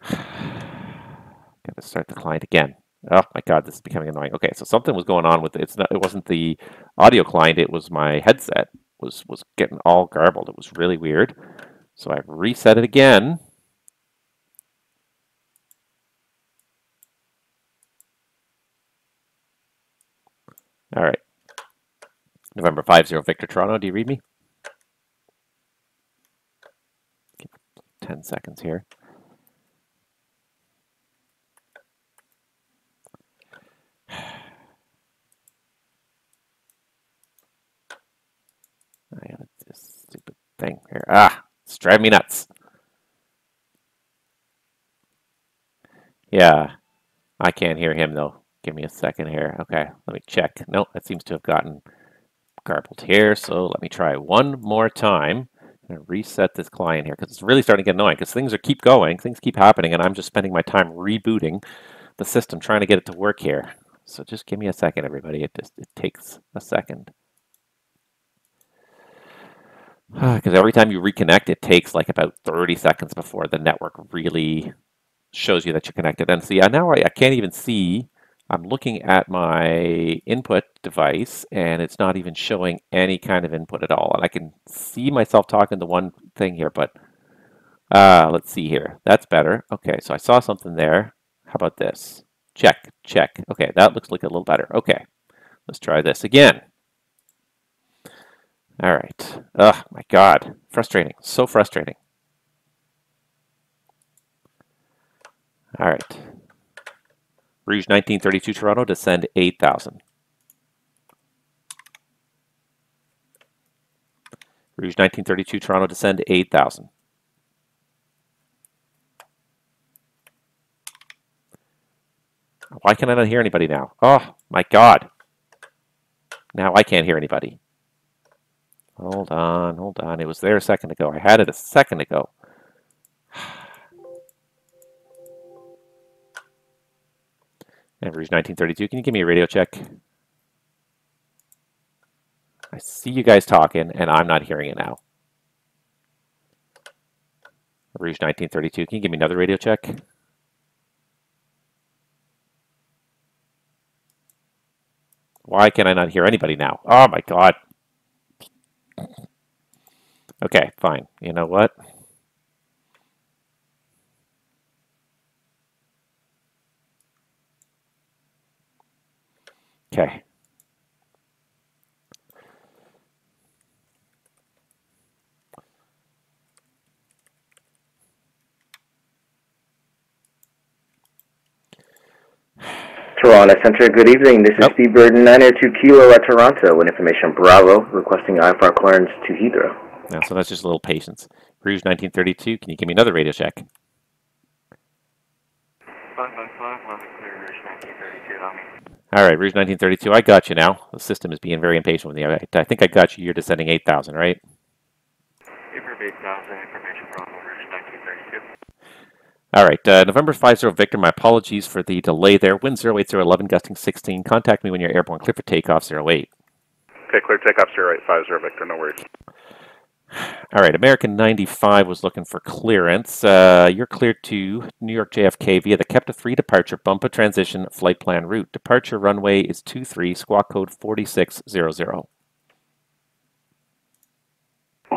Gotta start the client again. Oh my god, this is becoming annoying. Okay, so something was going on with it. It wasn't the audio client, it was my headset was getting all garbled. It was really weird. So I've reset it again. All right. November 50 Victor Toronto, do you read me? 10 seconds here. I got this stupid thing here. Ah, it's driving me nuts. Yeah, I can't hear him though. Give me a second here. Okay, let me check. Nope, that seems to have gotten garbled here. So let me try one more time. I'm going to reset this client here because it's really starting to get annoying because things keep going, things keep happening, and I'm just spending my time rebooting the system trying to get it to work here. So just give me a second, everybody. It takes a second. Because every time you reconnect, it takes like about 30 seconds before the network really shows you that you're connected. And see, now I can't even see. I'm looking at my input device, and it's not even showing any kind of input at all. And I can see myself talking to one thing here, but let's see here. That's better. Okay, so I saw something there. How about this? Check, check. Okay, that looks like a little better. Okay, let's try this again. All right. Oh, my God. Frustrating. So frustrating. All right. Rouge 1932 Toronto to send 8,000. Rouge 1932 Toronto to send 8,000. Why can I not hear anybody now? Oh, my God. Now I can't hear anybody. Hold on, hold on. It was there a second ago. I had it a second ago. And Rouge 1932, can you give me a radio check? I see you guys talking, and I'm not hearing it now. Rouge 1932, can you give me another radio check? Why can I not hear anybody now? Oh my God. Okay, fine. You know what? Okay. Toronto Center, good evening. This is Speedbird 902 Kilo at Toronto with information Bravo requesting IFR clearance to Heathrow. Now, so that's just a little patience. Rouge 1932, can you give me another radio check? 555, left clear, Rouge 1932, on me. All right, Rouge 1932, I got you now. The system is being very impatient with me. I think I got you. You're descending 8,000, right? Affirm 8,000, information Bravo, Rouge 1932. All right, November 50 Victor, my apologies for the delay there. Wind 08011, gusting 16. Contact me when you're airborne. Clear for takeoff 08. Okay, clear takeoff 0850 Victor, no worries. All right, American 95 was looking for clearance. You're cleared to New York JFK via the Kepta 3 departure bumper transition flight plan route. Departure runway is 23, squawk code 4600.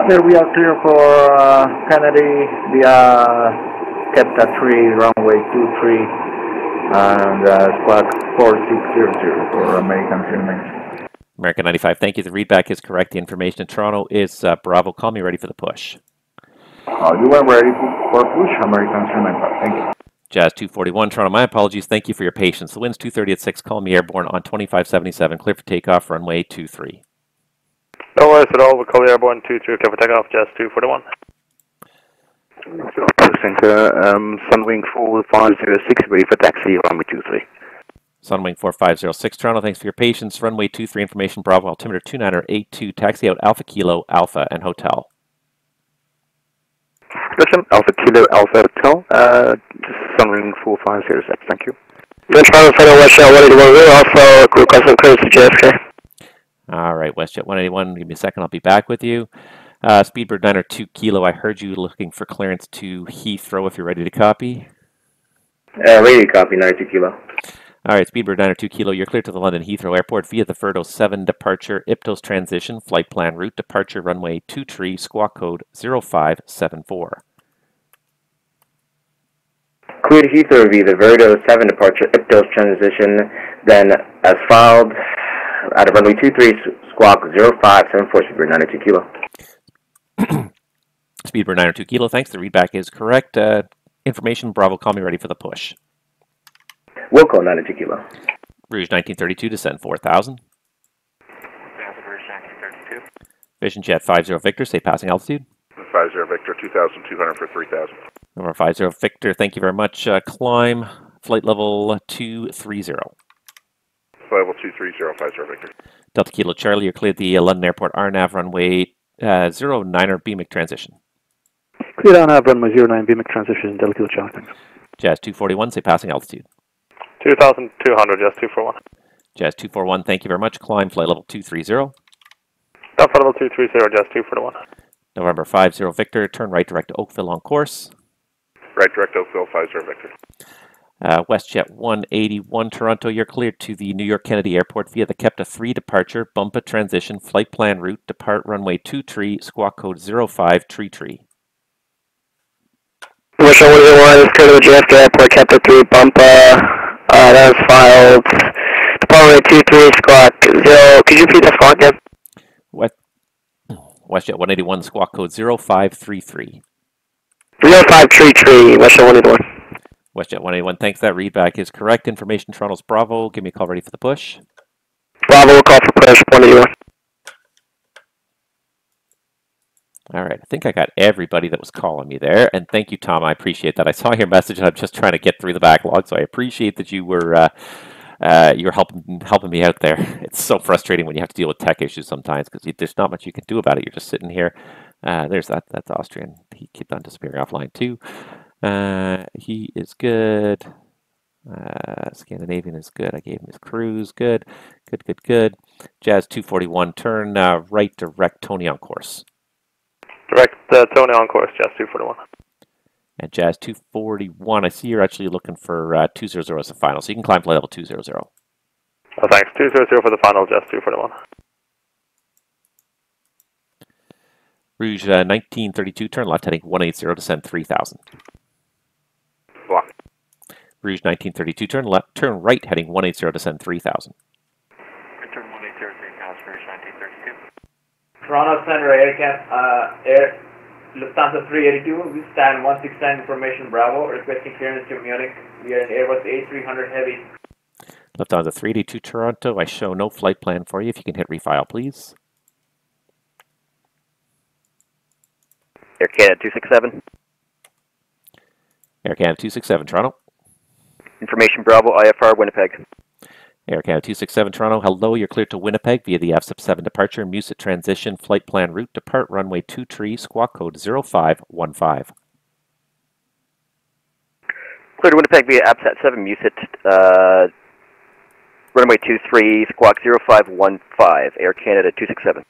Here we are clear for Kennedy via Kepta 3, runway 23, and squawk 4600 for American 39. American 95, thank you. The readback is correct. The information in Toronto is Bravo. Call me ready for the push. You are ready for push, American 39. Thank you. Jazz 241, Toronto, my apologies. Thank you for your patience. The wind's 230 at 6. Call me airborne on 2577. Clear for takeoff, runway 23. No worries at all. We'll call you airborne 23, clear for takeoff, Jazz 241. Center, Sunwing 4506, ready for taxi, runway 23. Sunwing 4506, Toronto, thanks for your patience. Runway 23, information Bravo, altimeter 2982, taxi out Alpha Kilo, Alpha, and Hotel. Listen, Alpha Kilo, Alpha Hotel, Sunwing 4506, thank you. Yes, Toronto Center, WestJet 181, also crew custom clearance to JFK. All right, WestJet 181, give me a second, I'll be back with you. Speedbird 902 Kilo, I heard you looking for clearance to Heathrow if you're ready to copy. Ready to copy, 92 Kilo. All right, Speedbird 902 Kilo, you're cleared to the London Heathrow Airport via the Ferdo 7 departure, Iptos transition, flight plan route, departure runway 23, squawk code 0574. Cleared Heathrow via the Verdo 7 departure, Iptos transition, then as filed, out of runway 23, squawk 0574, Speedbird 92 Kilo. Speedbird 92 Kilo, thanks. The readback is correct. Information, Bravo, call me ready for the push. Wilco 92 Kilo. Rouge 1932, descend 4,000. Rouge 1932. Vision Jet 50 Victor, stay passing altitude. 50 Victor, 2,200 for 3,000. Number 50 Victor, thank you very much. Climb, flight level 230. Flight level 230, 50 Victor. Delta Kilo Charlie, you're cleared the London Airport RNAV runway 09er BMIC transition. Cleared RNAV runway 09 BMIC transition, Delta Kilo Charlie, thanks. Jazz 241, say passing altitude. 2,200, Jazz 241. Jazz 241, thank you very much. Climb, flight level 230. Flight level 230, Jazz 241. November 50 Victor, turn right direct to Oakville on course. Right direct Oakville, 50 Victor. WestJet 181 Toronto, you're cleared to the New York Kennedy Airport via the KEPTA 3 departure, Bumpa transition, flight plan route, depart runway 23, squawk code 05 tree tree. Commercial 101 is clear to the JFK Airport, KEPTA 3 Bumpa, that was filed, depart runway 23, squawk 0, could you repeat the squawk again? WestJet 181, squawk code 0533. 0533, WestJet 181. WestJet 181, thanks. That readback is correct. Information, Toronto's Bravo. Give me a call ready for the push. Bravo will call for push, 181. All right, I think I got everybody that was calling me there. And thank you, Tom. I appreciate that. I saw your message and I'm just trying to get through the backlog. So I appreciate that you were helping me out there. It's so frustrating when you have to deal with tech issues sometimes because there's not much you can do about it. You're just sitting here. There's that's Austrian. He kept on disappearing offline too. He is good. Scandinavian is good. I gave him his cruise. Good. Jazz 241, turn right direct Tony on course. Direct Tony on course, Jazz 241. And Jazz 241, I see you're actually looking for 200 as the final, so you can climb flight level 200. Oh, thanks. 200 for the final, Jazz 241. Rouge 1932, turn left heading 180, descend 3,000. Block. Rouge 1932, turn right heading 180, descend 3,000. Return 180, 3,000, Rouge 1932. Toronto Center, Air Lufthansa 382, we stand 169 information Bravo, requesting clearance to Munich. We are in Airbus A300 Heavy. Lufthansa 382 Toronto, I show no flight plan for you. If you can hit refile, please. Air Canada 267. Air Canada 267 Toronto. Information Bravo, IFR Winnipeg. Air Canada 267 Toronto, hello, you're cleared to Winnipeg via the FSIP 7 departure, Musit transition, flight plan route, depart runway 23, squawk code 0515. Cleared to Winnipeg via APSAT 7 Musit, runway 23, squawk 0515, Air Canada 267.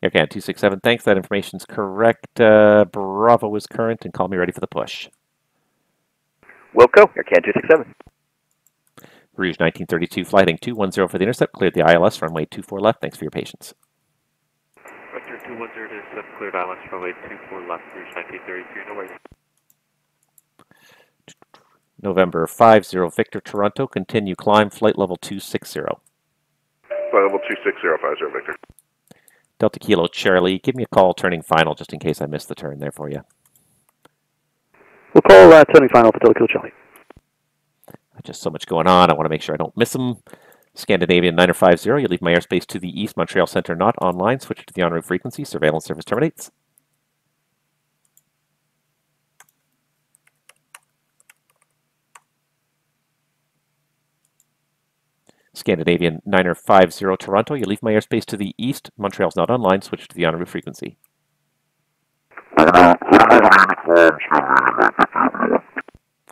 Air Canada 267, thanks, that information's correct. Bravo is current, and call me ready for the push. Wilco, Air Canada 267. Rouge 1932, flighting 210 for the intercept, cleared the ILS, runway 24 left. Thanks for your patience. Vector 210 to intercept, cleared ILS, runway 24 left, Rouge 1932, no worries. November 50 Victor Toronto, continue climb, flight level 260. Flight level 260, 50 Victor. Delta Kilo Charlie, give me a call turning final just in case I missed the turn there for you. We'll call turning final for Delta Kilo Charlie. Just so much going on. I want to make sure I don't miss them. Scandinavian 950, you leave my airspace to the east. Montreal Center not online. Switch to the en route frequency. Surveillance service terminates. Scandinavian 950 Toronto, you leave my airspace to the east. Montreal's not online. Switch to the en route frequency.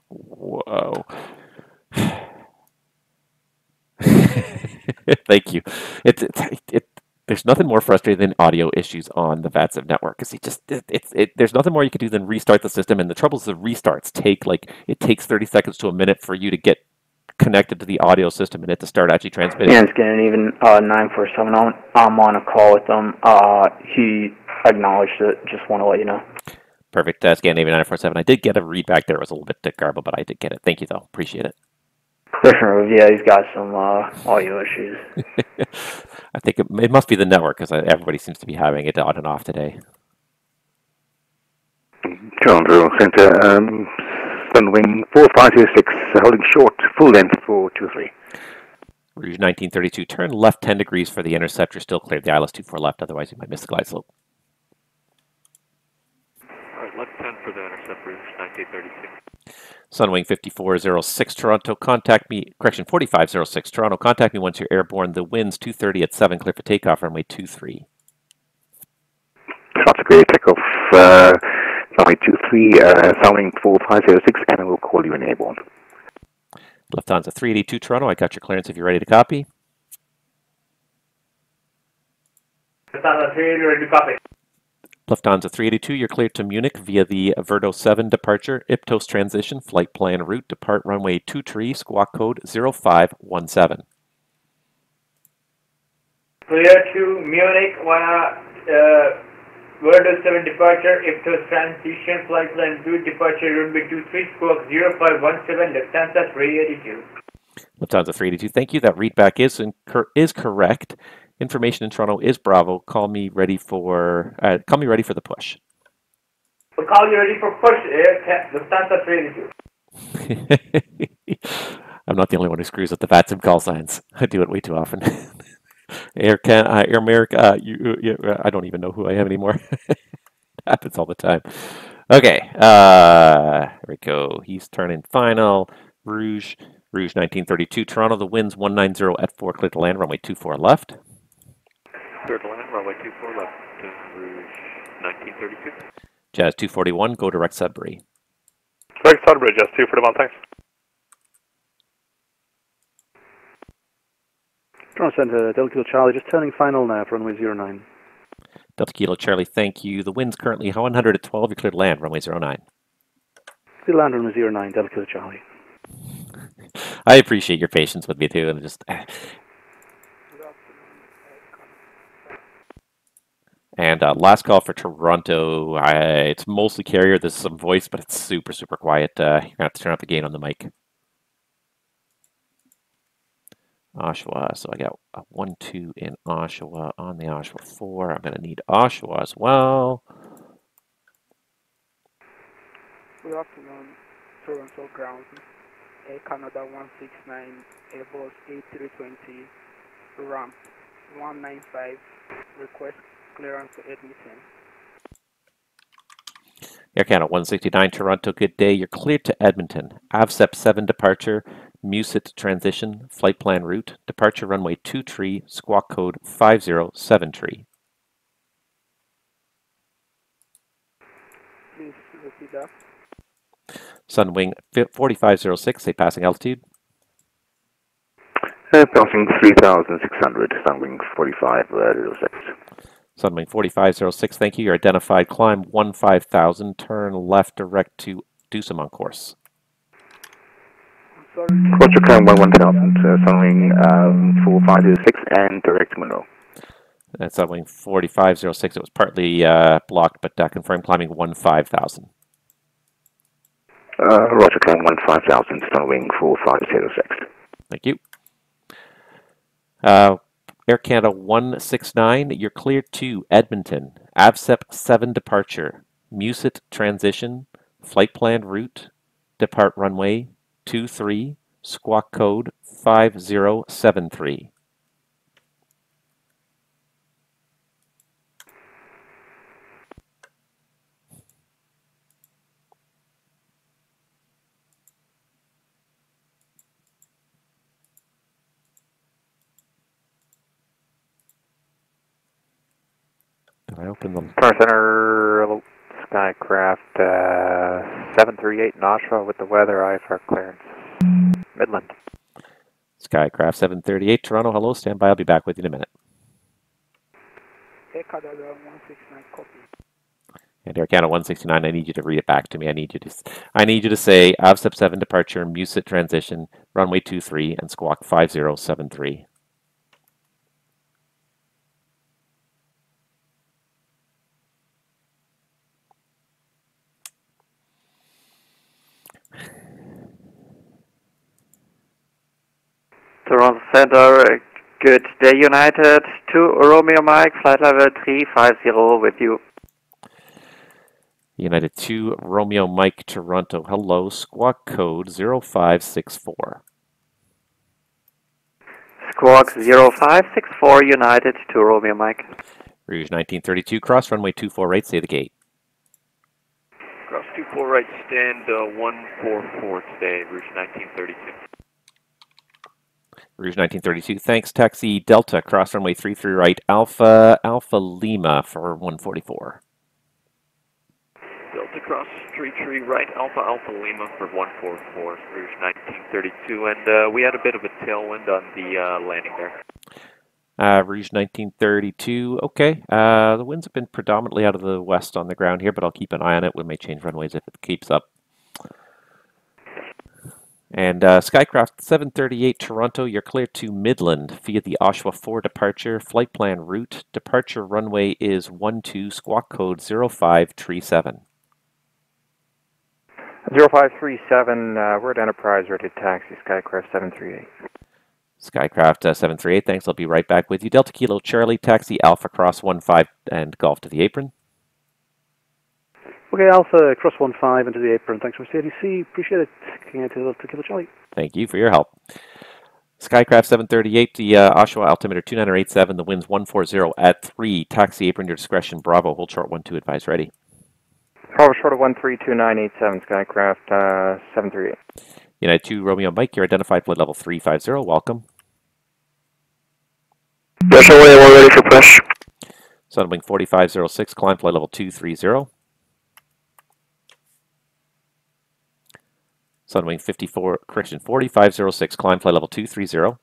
Whoa. Thank you. There's nothing more frustrating than audio issues on the VATSIM network because there's nothing more you can do than restart the system. And the trouble is the restarts it takes 30 seconds to a minute for you to get connected to the audio system and it to start actually transmitting. Yeah, it's getting even 947. I'm on a call with him. He acknowledged it. Just want to let you know. Perfect. Scandinavian 947. I did get a read back there. It was a little bit garbled, but I did get it. Thank you, though. Appreciate it. Different, yeah, he's got some audio issues. I think it must be the network because everybody seems to be having it on and off today. Toronto Center, Sunwing 4506, holding short, full length for 23. Rouge 1932, turn left 10 degrees for the interceptor, still cleared the ILS 24 left, otherwise you might miss the glide slope. Alright, left 10 for the intercept, Rouge 1936. Sunwing 5406 Toronto, contact me, correction, 4506 Toronto, contact me once you're airborne. The wind's 230 at 7, clear for takeoff, runway 23. Shots clear, takeoff, runway 23, Sunwing 4506, and I will call you in airborne. Lufthansa 382 Toronto, I got your clearance if you're ready to copy. Lufthansa 382, ready to copy. Lufthansa 382, you're cleared to Munich via the Verdo 7 departure, Iptos transition, flight plan route, depart runway 23, squawk code 0517. Clear to Munich via Verdo 7 departure, Iptos transition, flight plan route, departure runway 23, squawk 0517, Lufthansa 382. Lufthansa 382, thank you. That readback is correct. Information in Toronto is Bravo. Call me ready for the push. We'll call you ready for push, Lufthansa 382. I'm not the only one who screws up the VATSIM call signs. I do it way too often. Air America, I don't even know who I am anymore. It happens all the time. Okay, here we go. He's turning final. Rouge 1932 Toronto. The wind's 190 at 4, clear to land, runway 24 left. Clear to land, runway 24 left, Rouge 1932. Jazz 241, go direct Sudbury. Direct Sudbury, Jazz 241, thanks. Toronto Center, Delta Kilo Charlie, just turning final now for runway 09. Delta Kilo Charlie, thank you. The wind's currently 100 at 12, you cleared land, runway 09. Clear land runway 09, Delta Kilo Charlie. I appreciate your patience with me too, and just... And last call for Toronto. It's mostly carrier. There's some voice, but it's super, super quiet. You're going to have to turn up the gain on the mic. Oshawa. So I got a 1-2 in Oshawa on the Oshawa 4. I'm going to need Oshawa as well. Good afternoon, Toronto ground. Air Canada 169, Airbus A320, ramp 195, request clearance to Edmonton. Air Canada 169 Toronto, good day. You're cleared to Edmonton. AVSEP 7 departure, Musit transition, flight plan route, departure runway 23, squawk code 507 Please repeat that. Sunwing 4506, say passing altitude. Passing 3,600, Sunwing 4506. Sunwing 4506, thank you. You're identified. Climb 15,000, turn left direct to Dusum on course. Roger, climb 11,000, Sunwing 4506 and direct to Monroe. That's Sunwing 4506. It was partly blocked, but confirmed climbing 15,000. Roger, climb 15,000, Sunwing 4506. Thank you. Air Canada 169, you're cleared to Edmonton. AVSEP 7 departure, Musit transition, flight plan route, depart runway 23, squawk code 5073. Did I open them? Toronto Center, Skycraft 738 in Oshawa with the weather, IFR clearance. Midland. Skycraft 738, Toronto, hello, stand by, I'll be back with you in a minute. Air Canada 169, copy. And Air Canada 169, I need you to read it back to me. I need you to say AVSEP 7 departure, Musit transition, runway 23, and squawk 5073. Toronto Center, good day United, to Romeo Mike, flight level 350 with you. United 2, Romeo Mike, Toronto. Hello, squawk code 0564. Squawk 0564, United to Romeo Mike. Rouge 1932, cross runway 24 right, say the gate. Cross 24 right, stand 144 today, Rouge 1932. Rouge 1932, thanks, taxi Delta, cross runway 33 right, Alpha Lima for 144. Delta cross 33 right, Alpha Lima for 144, Rouge 1932, and we had a bit of a tailwind on the landing there. Rouge 1932, okay. The winds have been predominantly out of the west on the ground here, but I'll keep an eye on it. We may change runways if it keeps up. And Skycraft 738 Toronto, you're clear to Midland via the Oshawa 4 departure. Flight plan route. Departure runway is 12, squawk code 0537. 0537, we're at Enterprise, ready to taxi, Skycraft 738. Skycraft 738, thanks. I'll be right back with you. Delta Kilo Charlie, taxi Alpha Cross 15 and Golf to the apron. Okay, Alpha, cross 15 into the apron. Thanks for CDC. Appreciate it. King out to Delta Kilo Charlie. Thank you for your help. Skycraft 738, the Oshawa altimeter 2987, the winds 140 at 3. Taxi apron, your discretion. Bravo, hold short 12, advise ready. Bravo short of 132987, Skycraft 738. United 2, Romeo Mike, you're identified flight level 350. Welcome. Yes, we're ready for push. Sunwing 4506, climb flight level 230. Sunwing 4506, climb flight level 230.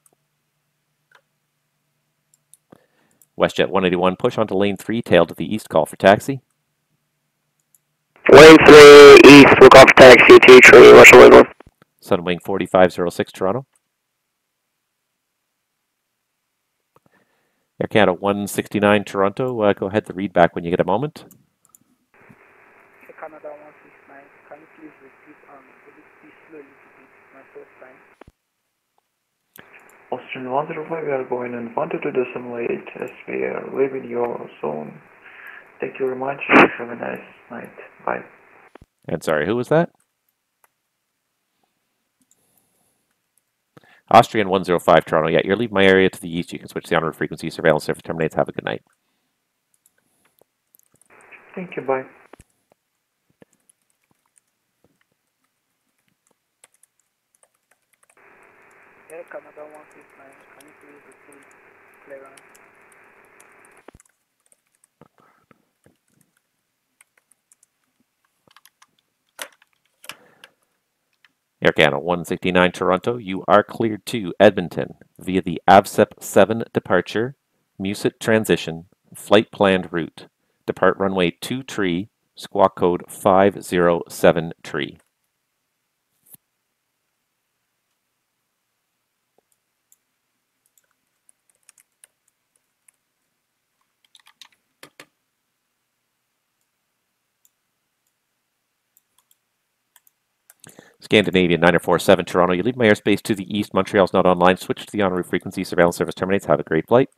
WestJet 181, push onto lane 3, tail to the east, call for taxi. Lane 3 east, we'll call for taxi, T3, Russell Wiggler. Sunwing 4506, Toronto. Air Canada 169, Toronto. Go ahead, the read back when you get a moment. Air Canada 169, can you please repeat could it be slowly to be my first time? Austrian 105, we are going in 122.8 as we are leaving your zone. Thank you very much. Have a nice night. Bye. And sorry, who was that? Austrian 105, Toronto. Yeah, you're leaving my area to the east. You can switch the en route frequency. Surveillance service terminates. Have a good night. Thank you. Bye. Air Canada 169, can you please repeat clearance? Air Canada 169, Toronto. You are cleared to Edmonton via the AVSEP 7 departure, Musit transition, flight planned route. Depart runway 23, squawk code 507 Scandinavian 947 Toronto. You leave my airspace to the east. Montreal's not online. Switch to the en route frequency. Surveillance service terminates. Have a great flight.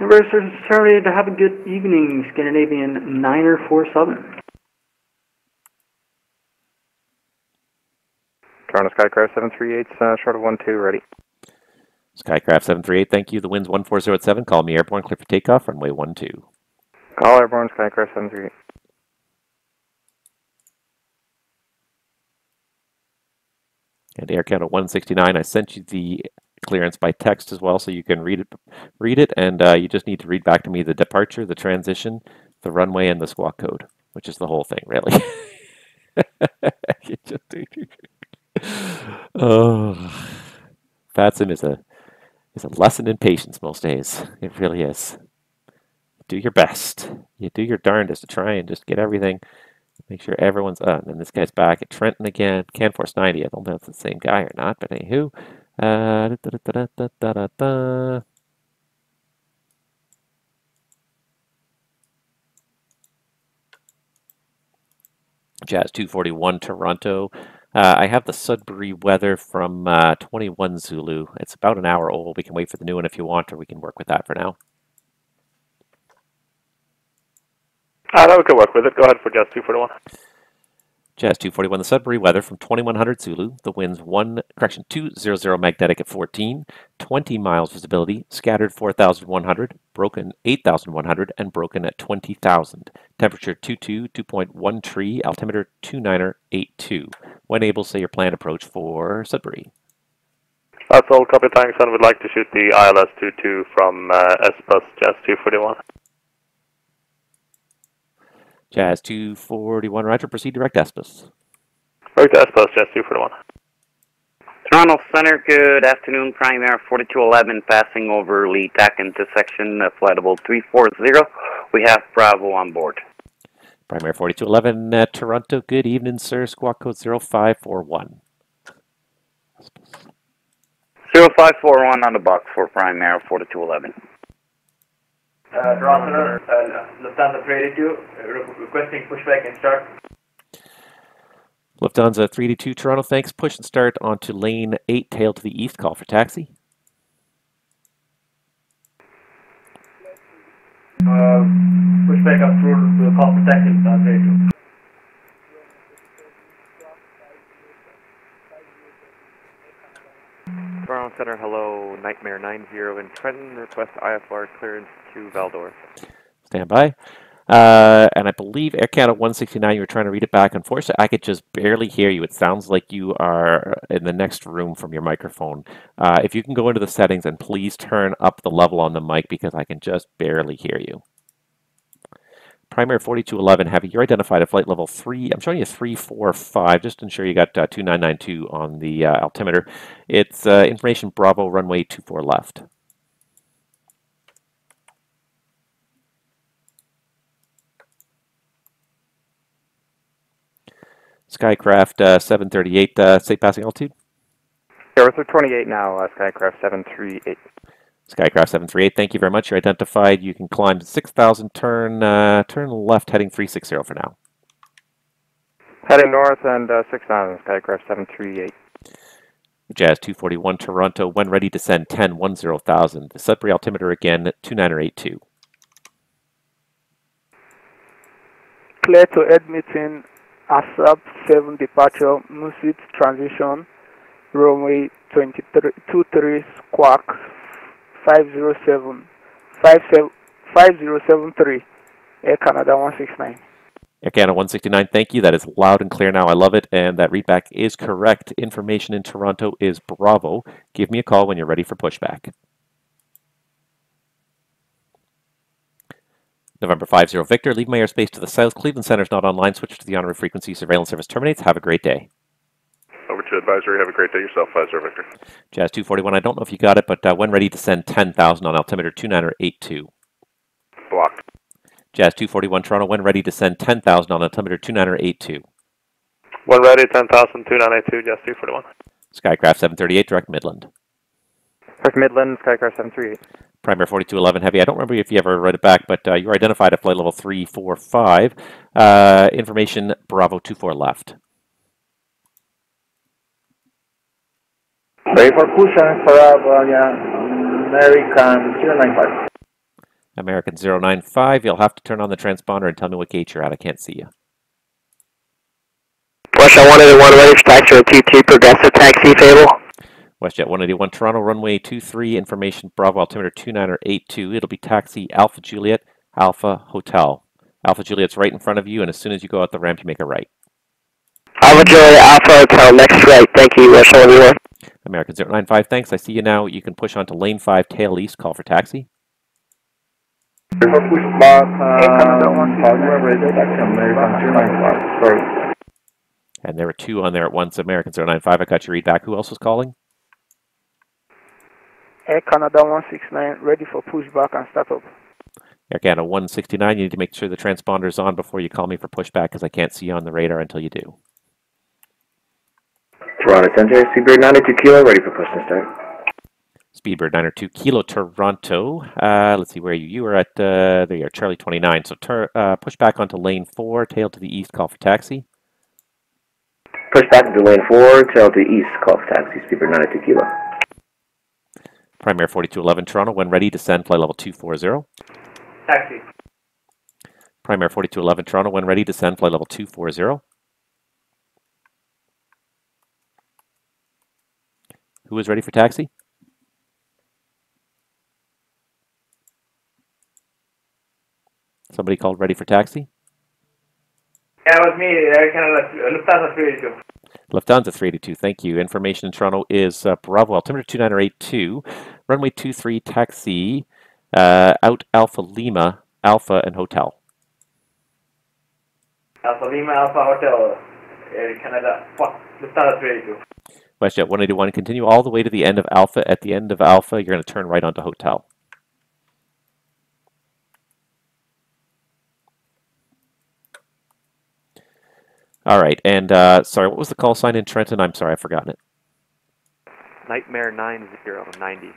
Reverse service terminated. Have a good evening, Scandinavian 947. Toronto Skycraft 738, short of 12, ready. Skycraft 738, thank you. The wind's 140 at 7. Call me airborne, clear for takeoff, runway 12. Call airborne, Skycraft 738. And Air Canada 169, I sent you the clearance by text as well, so you can read it, and you just need to read back to me the departure, the transition, the runway, and the squawk code, which is the whole thing, really. Oh, VATSIM is a lesson in patience most days. It really is. Do your best. You do your darndest to try and just get everything. Make sure everyone's up. And this guy's back at Trenton again. CanForce 90. I don't know if it's the same guy or not, but anywho. Jazz 241 Toronto. I have the Sudbury weather from 21 Zulu. It's about an hour old. We can wait for the new one if you want, or we can work with that for now. No, we can work with it. Go ahead for Jazz 241. Jazz 241, the Sudbury weather from 2100 Zulu. The winds 200 magnetic at 14, 20 miles visibility, scattered 4,100, broken 8,100, and broken at 20,000. Temperature 2.1 tree, altimeter 2982. When able, say your planned approach for Sudbury. That's all, copy, thanks, and we'd like to shoot the ILS 22 from S-Bus Jazz 241. Jazz 241, roger, proceed direct S-Bus. Direct S-Bus, Jazz 241. Toronto Center, good afternoon, Prime Air 4211, passing over Lee TAC intersection, flightable 340. We have Bravo on board. Prime Air 4211, Toronto, good evening, sir, squawk code 0541. 0541 on the box for Prime Air 4211. Toronto, Lufthansa 382, requesting pushback and start. Lufthansa 382, Toronto, thanks. Push and start onto lane 8, tail to the east, call for taxi. Pushback up through the call for taxi, Lufthansa 382. Toronto Center, hello, Nightmare 90 in Trenton, request IFR clearance to Valdor. Stand by. And I believe Air Canada 169, you were trying to read it back. Unfortunately, I could just barely hear you. It sounds like you are in the next room from your microphone. If you can go into the settings and please turn up the level on the mic because I can just barely hear you. Primary 4211, have you identified a flight level 3? I'm showing you 345. Just ensure you got 2992 on the altimeter. It's information Bravo, runway 24 left. Skycraft 738, safe passing altitude? Air 28 now, Skycraft 738. Skycraft 738, thank you very much. You're identified. You can climb to 6,000, turn left, heading 360 for now. Heading north and 6,000, Skycraft 738. Jazz 241, Toronto, when ready, descend 10,000. The Sudbury altimeter again, 2982. Clear to Edmonton, ASAP 7 departure, Musit transition, runway 23 squawk 5073, Air Canada 169. Air Canada 169, thank you. That is loud and clear now. I love it. And that readback is correct. Information in Toronto is Bravo. Give me a call when you're ready for pushback. November 50 Victor, leave my airspace to the south. Cleveland Center is not online. Switch to the honorary frequency. Surveillance service terminates. Have a great day. Over to advisory. Have a great day yourself, 50 Victor. Jazz 241, I don't know if you got it, but when ready, descend 10,000 on altimeter 2982. Blocked. Jazz 241, Toronto, when ready, descend 10,000 on altimeter 2982. When ready, 10,000, 2982, Jazz 241. Skycraft 738, direct Midland. Direct Midland, Skycraft 738. Primary 4211 Heavy. I don't remember if you ever read it back, but you were identified at flight level 345. Information Bravo 24 left. Ready for push and for American 095. American 095. You'll have to turn on the transponder and tell me what gate you're at. I can't see you. WestJet 181 ready for taxi TT progressive taxi table. WestJet 181 Toronto runway 23 information Bravo altimeter 2982. It'll be taxi Alpha Juliet Alpha Hotel. Alpha Juliet's right in front of you, and as soon as you go out the ramp, you make a right. Alpha Juliet Alpha Hotel next right. Thank you, WestJet 181. American 095, thanks. I see you now. You can push onto lane 5 tail east. Call for taxi. And there were two on there at once. American 095. I got your read back. Who else was calling? Air Canada 169, ready for pushback and startup. Air Canada 169, you need to make sure the transponder is on before you call me for pushback because I can't see you on the radar until you do. Toronto Center, Seabird 92 Kilo, ready for push and start. Speedbird 902 Kilo Toronto. Let's see where you were at. There you are, Charlie 29. So push back onto lane 4, tail to the east, call for taxi. Push back to lane 4, tail to east, call for taxi, speedbird 902 Kilo. Prime Air 4211 Toronto, when ready, descend flight level 240. Taxi. Prime Air 4211 Toronto, when ready, descend flight level 240. Who is ready for taxi? Somebody called ready for taxi? Yeah, it was me. Air Canada, Lufthansa 382. Lufthansa 382, thank you. Information in Toronto is Bravo, altimeter 2982, runway 23, taxi, out Alpha Lima, Alpha and Hotel. Alpha Lima, Alpha Hotel, Air Canada, Lufthansa 382. WestJet 181, continue all the way to the end of Alpha. At the end of Alpha, you're going to turn right onto Hotel. All right, and sorry, what was the call sign in Trenton? I'm sorry, I've forgotten it. Nightmare 9090.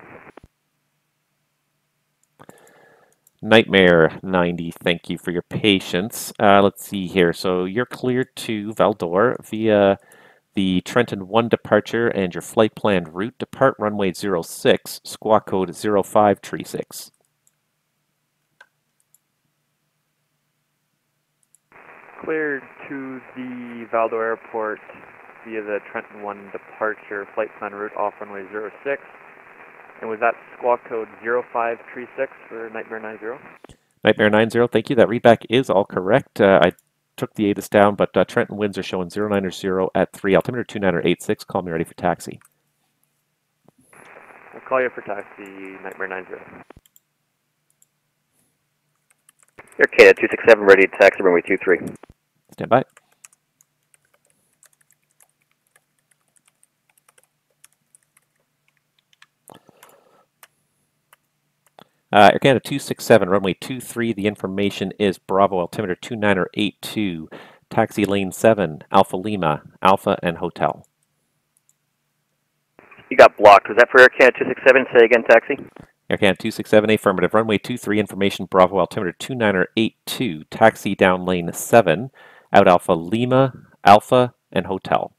Nightmare 90, thank you for your patience. Let's see here. So you're cleared to Val-d'Or via the Trenton 1 departure and your flight planned route. Depart runway 06, squawk code 0536. Cleared to the Val-d'Or Airport via the Trenton 1 departure, flight plan route off runway 06. And was that squawk code 0536 for Nightmare 90? Nightmare 90, thank you. That readback is all correct. I took the ATIS down, but Trenton winds are showing 090 at 3, altimeter 2986. Call me ready for taxi. We'll call you for taxi, Nightmare 90. Air Canada 267, ready to taxi runway 23. Stand by. Air Canada 267, runway 23. The information is Bravo, altimeter 2982. Taxi lane 7, Alpha Lima, Alpha and Hotel. You got blocked. Was that for Air Canada 267? Say again, taxi. Air Canada 267, affirmative. Runway 23, information Bravo, altimeter 2982. Taxi down lane 7, out Alpha Lima, Alpha and Hotel.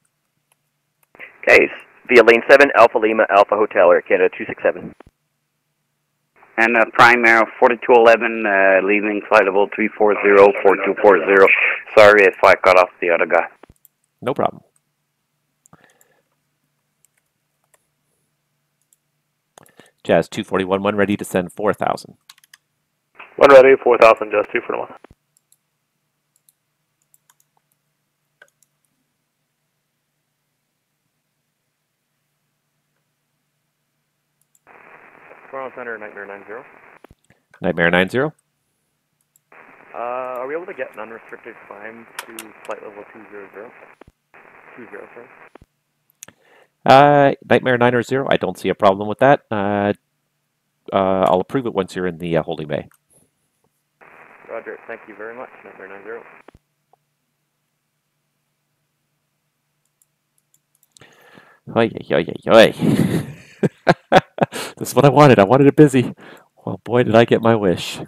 Okay, via lane 7, Alpha Lima, Alpha Hotel, Air Canada 267. And Prime Air 4211, leaving flight level 340, 4240. Sorry if I cut off the other guy. No problem. Jazz 241, one ready to send 4,000. One ready, 4,000, Jazz 241. Toronto Center, Nightmare 90. Nightmare 90. Are we able to get an unrestricted climb to flight level 200? 20, sorry. Nightmare 90, I don't see a problem with that. I'll approve it once you're in the holding bay. Roger, thank you very much, Nightmare 90. Oy, oy, oy, oy. This is what I wanted. I wanted it busy. Well, boy, did I get my wish.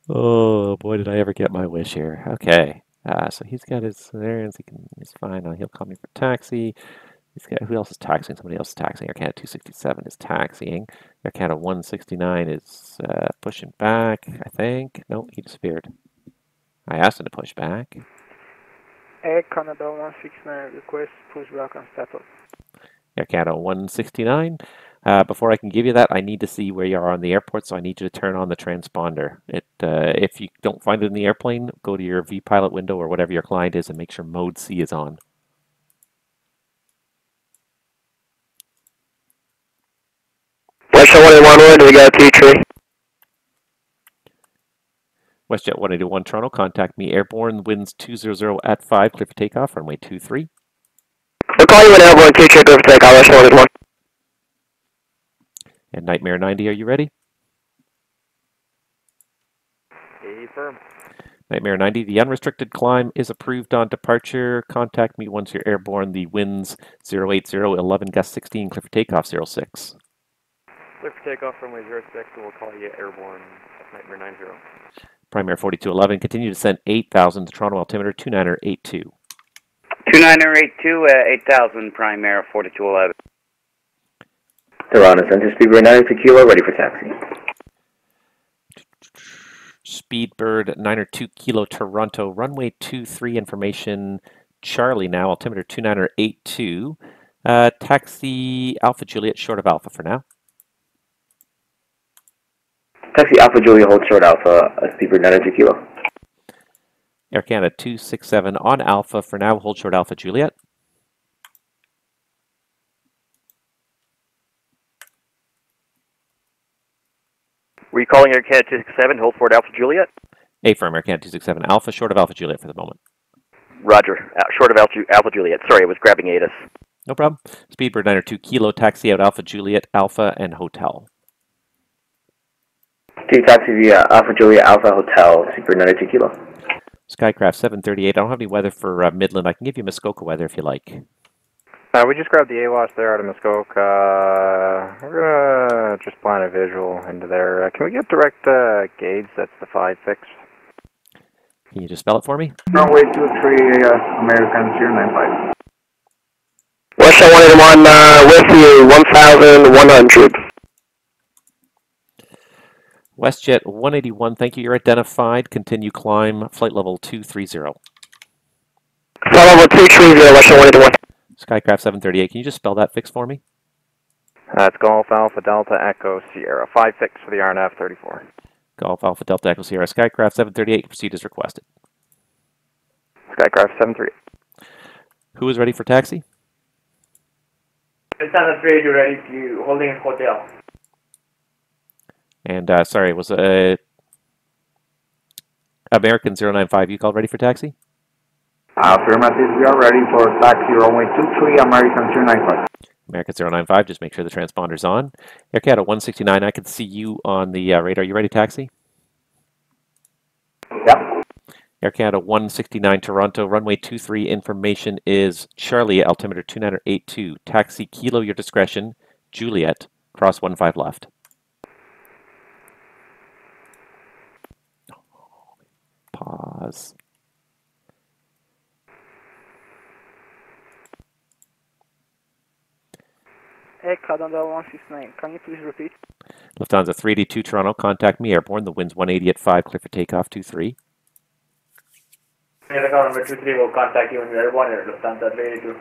Oh, boy, did I ever get my wish here. Okay. So he's got his errands. He's fine. He'll call me for taxi. He's got, who else is taxiing? Somebody else is taxiing. Air Canada 267 is taxiing. Air Canada 169 is pushing back, I think. No, he disappeared. I asked him to push back. Air Canada 169, request pushback and status. Air Canada 169. Before I can give you that, I need to see where you are on the airport, so I need you to turn on the transponder. If you don't find it in the airplane, go to your vPilot window or whatever your client is and make sure Mode C is on. WestJet 181, we got T3. WestJet 181 Toronto, contact me airborne, winds 200 at 5, clear for takeoff, runway 23. We'll call you when airborne, T3, clear for takeoff, WestJet 181. And Nightmare 90, are you ready? Affirm. Nightmare 90, the unrestricted climb is approved on departure. Contact me once you're airborne. The winds 080, 11 gust 16, clear for takeoff 06. Clear for takeoff, runway 06, and we'll call you airborne, Nightmare 90. Prime Air 4211, continue to send 8,000 to Toronto altimeter 2982. 2982 8000 Prime Air 4211. Toronto Center, Speedbird 92 Kilo, ready for taxi. Speedbird 902 Kilo Toronto, runway 23 information, Charlie now, altimeter 2982. Taxi Alpha Juliet, short of Alpha for now. Taxi Alpha Juliet, hold short Alpha, Speedbird 92 Kilo. Air Canada 267 on Alpha for now, hold short Alpha Juliet. Were you calling Air Canada 267, hold forward Alpha Juliet? Affirm, Air Canada 267 Alpha, short of Alpha Juliet for the moment. Roger, short of Alpha Juliet. Sorry, I was grabbing ATIS. No problem. Speedbird 902 Kilo, taxi out Alpha Juliet, Alpha, and Hotel. Taxi via Alpha Juliet, Alpha Hotel, Speedbird 92 Kilo. Skycraft 738. I don't have any weather for Midland. I can give you Muskoka weather if you like. We just grabbed the AWAS there out of Muskoka. We're going to just plan a visual into there. Can we get direct gauge? That's the 5 fix. Can you just spell it for me? Runway 23, American 095. Russia 181, with you, 1100. WestJet 181, thank you. You're identified. Continue climb, flight level 230. Flight level 230, Russia 181. Skycraft 738, can you just spell that fix for me? That's Golf Alpha Delta Echo Sierra. 5 fix for the RNF 34. Golf Alpha Delta Echo Sierra. Skycraft 738, proceed as requested. Skycraft 738. Who is ready for taxi? Standard radio ready to holding hotel. And sorry, was American 095, you called ready for taxi? Affirmative, we are ready for taxi runway 23, American 095. American 095, just make sure the transponder's on. Air Canada 169, I can see you on the radar. You ready, taxi? Yep. Air Canada 169 Toronto, runway 23, information is Charlie, altimeter 2982. Taxi Kilo, your discretion. Juliet, cross 15 left. Pause. Air Canada 169, can you please repeat? Lufthansa 382 Toronto, contact me airborne. The wind's 180 at 5, clear for takeoff 23. Air Canada number 23 will contact you when you're airborne, Lufthansa 382.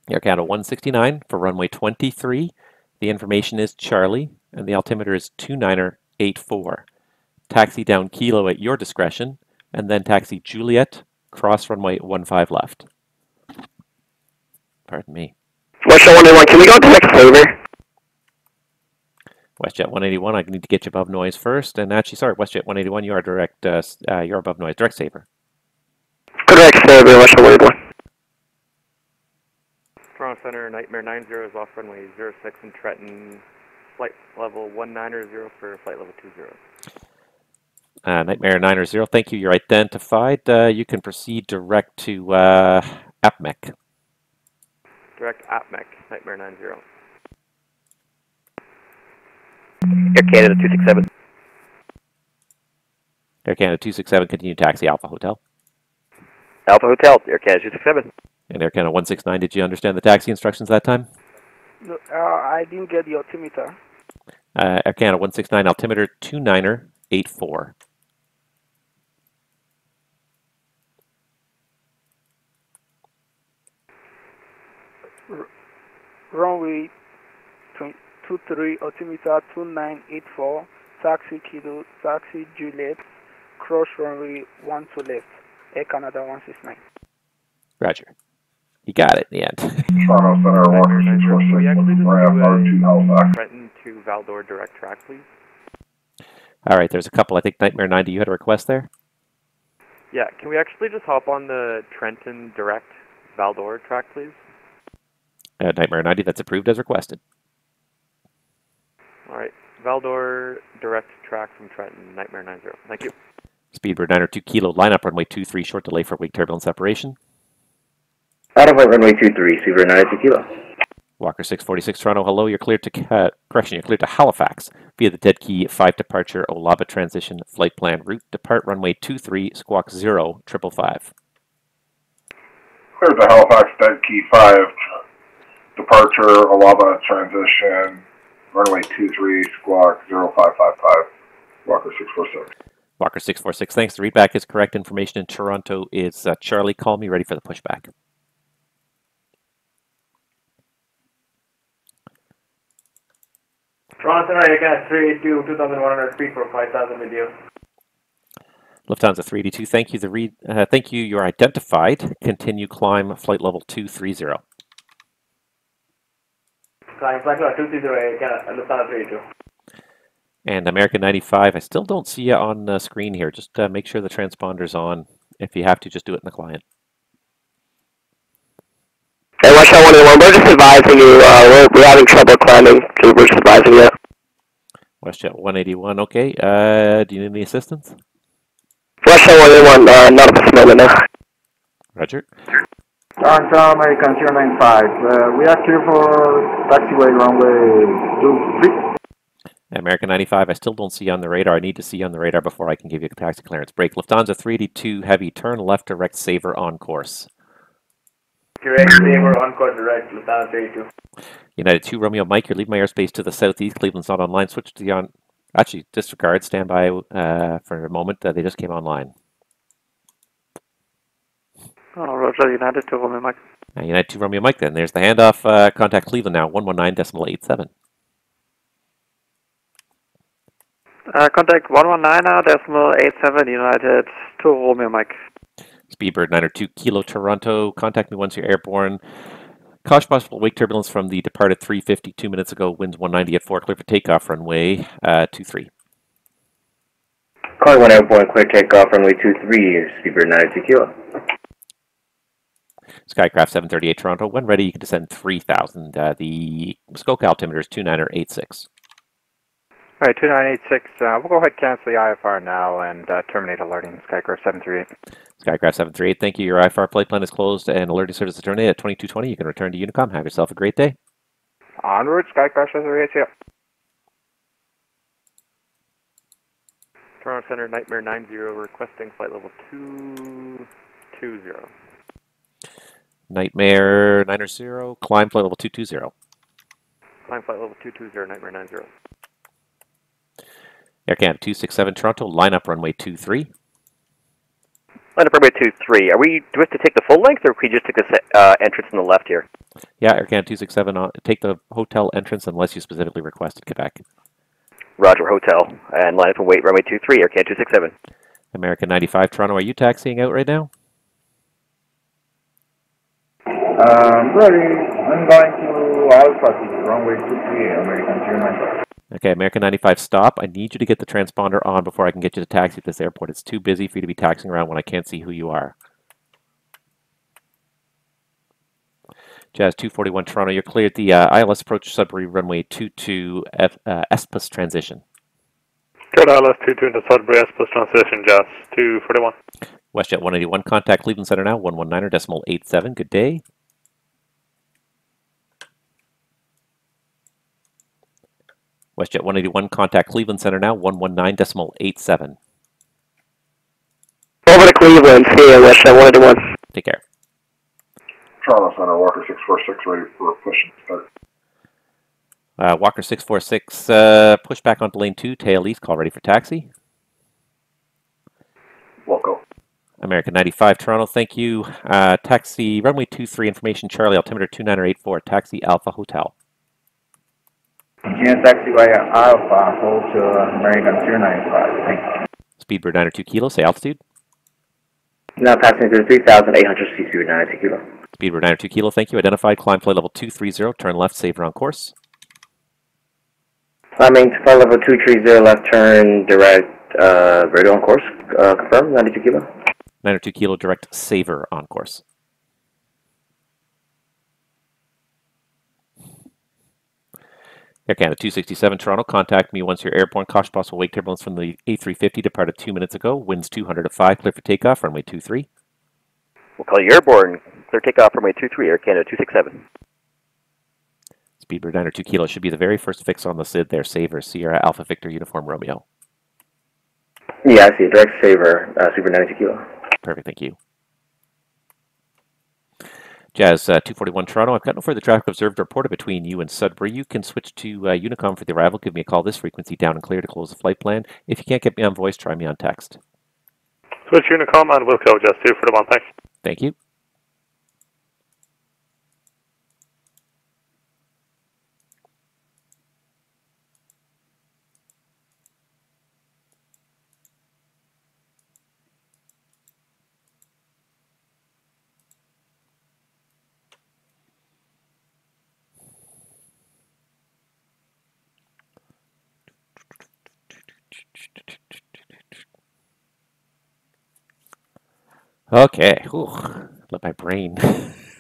Air Canada 169 for runway 23. The information is Charlie, and the altimeter is 2984. Taxi down Kilo at your discretion, and then taxi Juliet, cross runway 15 left. Pardon me. Russia 181, can we go direct saver? WestJet 181, I need to get you above noise first, and actually, sorry, WestJet 181, you are direct, you're above noise, direct saver. Correct saver, Russia 181. Toronto Center, Nightmare 90 is off runway 06 in Trenton, flight level 190 for flight level 20. Nightmare 90, thank you, you're identified. You can proceed direct to APMEC. Direct APMEC, Nightmare 90. Air Canada 267. Air Canada 267, continue taxi Alpha Hotel. Alpha Hotel, Air Canada 267. And Air Canada 169, did you understand the taxi instructions that time? No, I didn't get the altimeter. Air Canada 169, altimeter 2984. Runway 23, altimeter 2984, taxi Kilo, taxi Juliet, cross runway 12 left, Air Canada 169. Roger. You got it in the end. Toronto Center, Washington, Can we actually just do Trenton to Val-d'Or direct track, please? All right, there's a couple. I think Nightmare 90, you had a request there? Yeah, can we actually just hop on the Trenton direct Val-d'Or track, please? Nightmare 90, that's approved as requested. All right, Val-d'Or direct track from Trenton, Nightmare 90. Thank you. Speedbird 902 Kilo, lineup runway 23, short delay for weak turbulence separation. Out of runway 23, Speedbird 92 Kilo. Walker 646 Toronto, hello, you're cleared to, you're cleared to Halifax via the Dead Key 5 departure Olaba transition flight plan route. Depart runway 23, squawk 0, 555. Cleared to Halifax, dead key 5, departure, Alaba transition, runway 23, squawk 0555, Walker 646. Walker 646, thanks. The readback is correct. Information in Toronto is Charlie. Call me, ready for the pushback. Toronto Center, you can 382, 2,100 feet for 5,000 with you. Lufthansa 382, thank you. Thank you. You're identified. Continue climb flight level 230. Climb flight level 230, you can Lufthansa 382. And American 95, I still don't see you on the screen here. Just make sure the transponder's on. If you have to, just do it in the client. Hey, Russia 181, we're just advising you, we're having trouble climbing, so we're just advising you. WestJet 181, okay. Do you need any assistance? Russia 181, not at this moment now. Roger. Toronto American 095, we are clear for taxiway runway 23. American 95, I still don't see you on the radar. I need to see you on the radar before I can give you a taxi clearance break. Lufthansa 382, heavy, turn left, direct, Saver on course. Direct, Saver on course, direct, Lufthansa 382. United 2, Romeo Mike, you're leaving my airspace to the southeast. Cleveland's not online. Switch to the on. Actually, disregard, stand by for a moment. They just came online. Oh, Roger, United 2, Romeo Mike. United 2, Romeo Mike then. There's the handoff. Contact Cleveland now, 119.87. Contact 119.87, United 2, Romeo Mike. Speedbird 902 Kilo Toronto. Contact me once you're airborne. Caution possible wake turbulence from the departed 350 2 minutes ago. Winds 190 at 4. Clear for takeoff runway 23. Calling 1 airborne, clear takeoff runway 23. Speedbird 902 Kilo. Skycraft 738 Toronto. When ready, you can descend 3,000. The Muskoka altimeter is 2986. All right, 2986, we'll go ahead and cancel the IFR now and terminate alerting Skycraft 738. Skycraft 738, thank you. Your IFR flight plan is closed and alerting service is terminated at 2220. You can return to Unicom. Have yourself a great day. Onward, Skycraft 738, yeah. Toronto Center, Nightmare 90, requesting flight level 220. Nightmare 90, climb flight level 220. Climb flight level 220, Nightmare 90. Air Canada 267 Toronto, line up runway 23. Line up runway 23. Do we have to take the full length, or can we just take the entrance on the left here? Yeah, Air Canada 267, take the hotel entrance unless you specifically requested Quebec. Roger, hotel, and line up and wait, runway 23, Air Canada 267. American 95 Toronto, are you taxiing out right now? Ready. I'm going to Alpha, runway 23, American 095. Okay, American 95, stop. I need you to get the transponder on before I can get you to taxi at this airport. It's too busy for you to be taxiing around when I can't see who you are. Jazz 241 Toronto, you're cleared the ILS approach Sudbury runway 22 Espas transition. Good ILS 22 into Sudbury Espas transition, Jazz 241. WestJet 181, contact Cleveland Center now, 119.87. Good day. WestJet 181, contact Cleveland Center now, 119.87. Over to Cleveland, see you, WestJet 181. Take care. Toronto Center, Walker 646, ready for a push and start. Walker 646, push back onto lane 2, tail east, call ready for taxi. Loco. American 95 Toronto, thank you. Taxi runway 23, information Charlie, altimeter 2984, taxi Alpha Hotel. Gina taxi via Alpha, hold to American 095, thank you. Speedbird 902 Kilo, say altitude. Now passing through 3,800 feet, Speedbird 902 Kilo. Speedbird 902 Kilo, thank you. Identified, climb flight level 230, turn left, Saver on course. Climbing to flight level 230, left turn, direct, radio on course, confirm, 92 Kilo. 902 Kilo, direct, Saver on course. Air Canada 267 Toronto, contact me once you're airborne. Caution possible wake turbulence from the A350, departed 2 minutes ago. Winds 200 at 5, clear for takeoff, runway 23. We'll call you airborne. Clear takeoff, runway 23, Air Canada 267. Speedbird 902 Kilo should be the very first fix on the SID there. Saver, Sierra Alpha Victor Uniform Romeo. Yeah, I see. Direct Saver, Speedbird 92 Kilo. Perfect, thank you. Jazz 241 Toronto, I've got no further traffic observed or reported between you and Sudbury. You can switch to Unicom for the arrival. Give me a call. This frequency down and clear to close the flight plan. If you can't get me on voice, try me on text. Switch Unicom and Wilco, just 241, thanks. Thank you. Okay, whew. Let my brain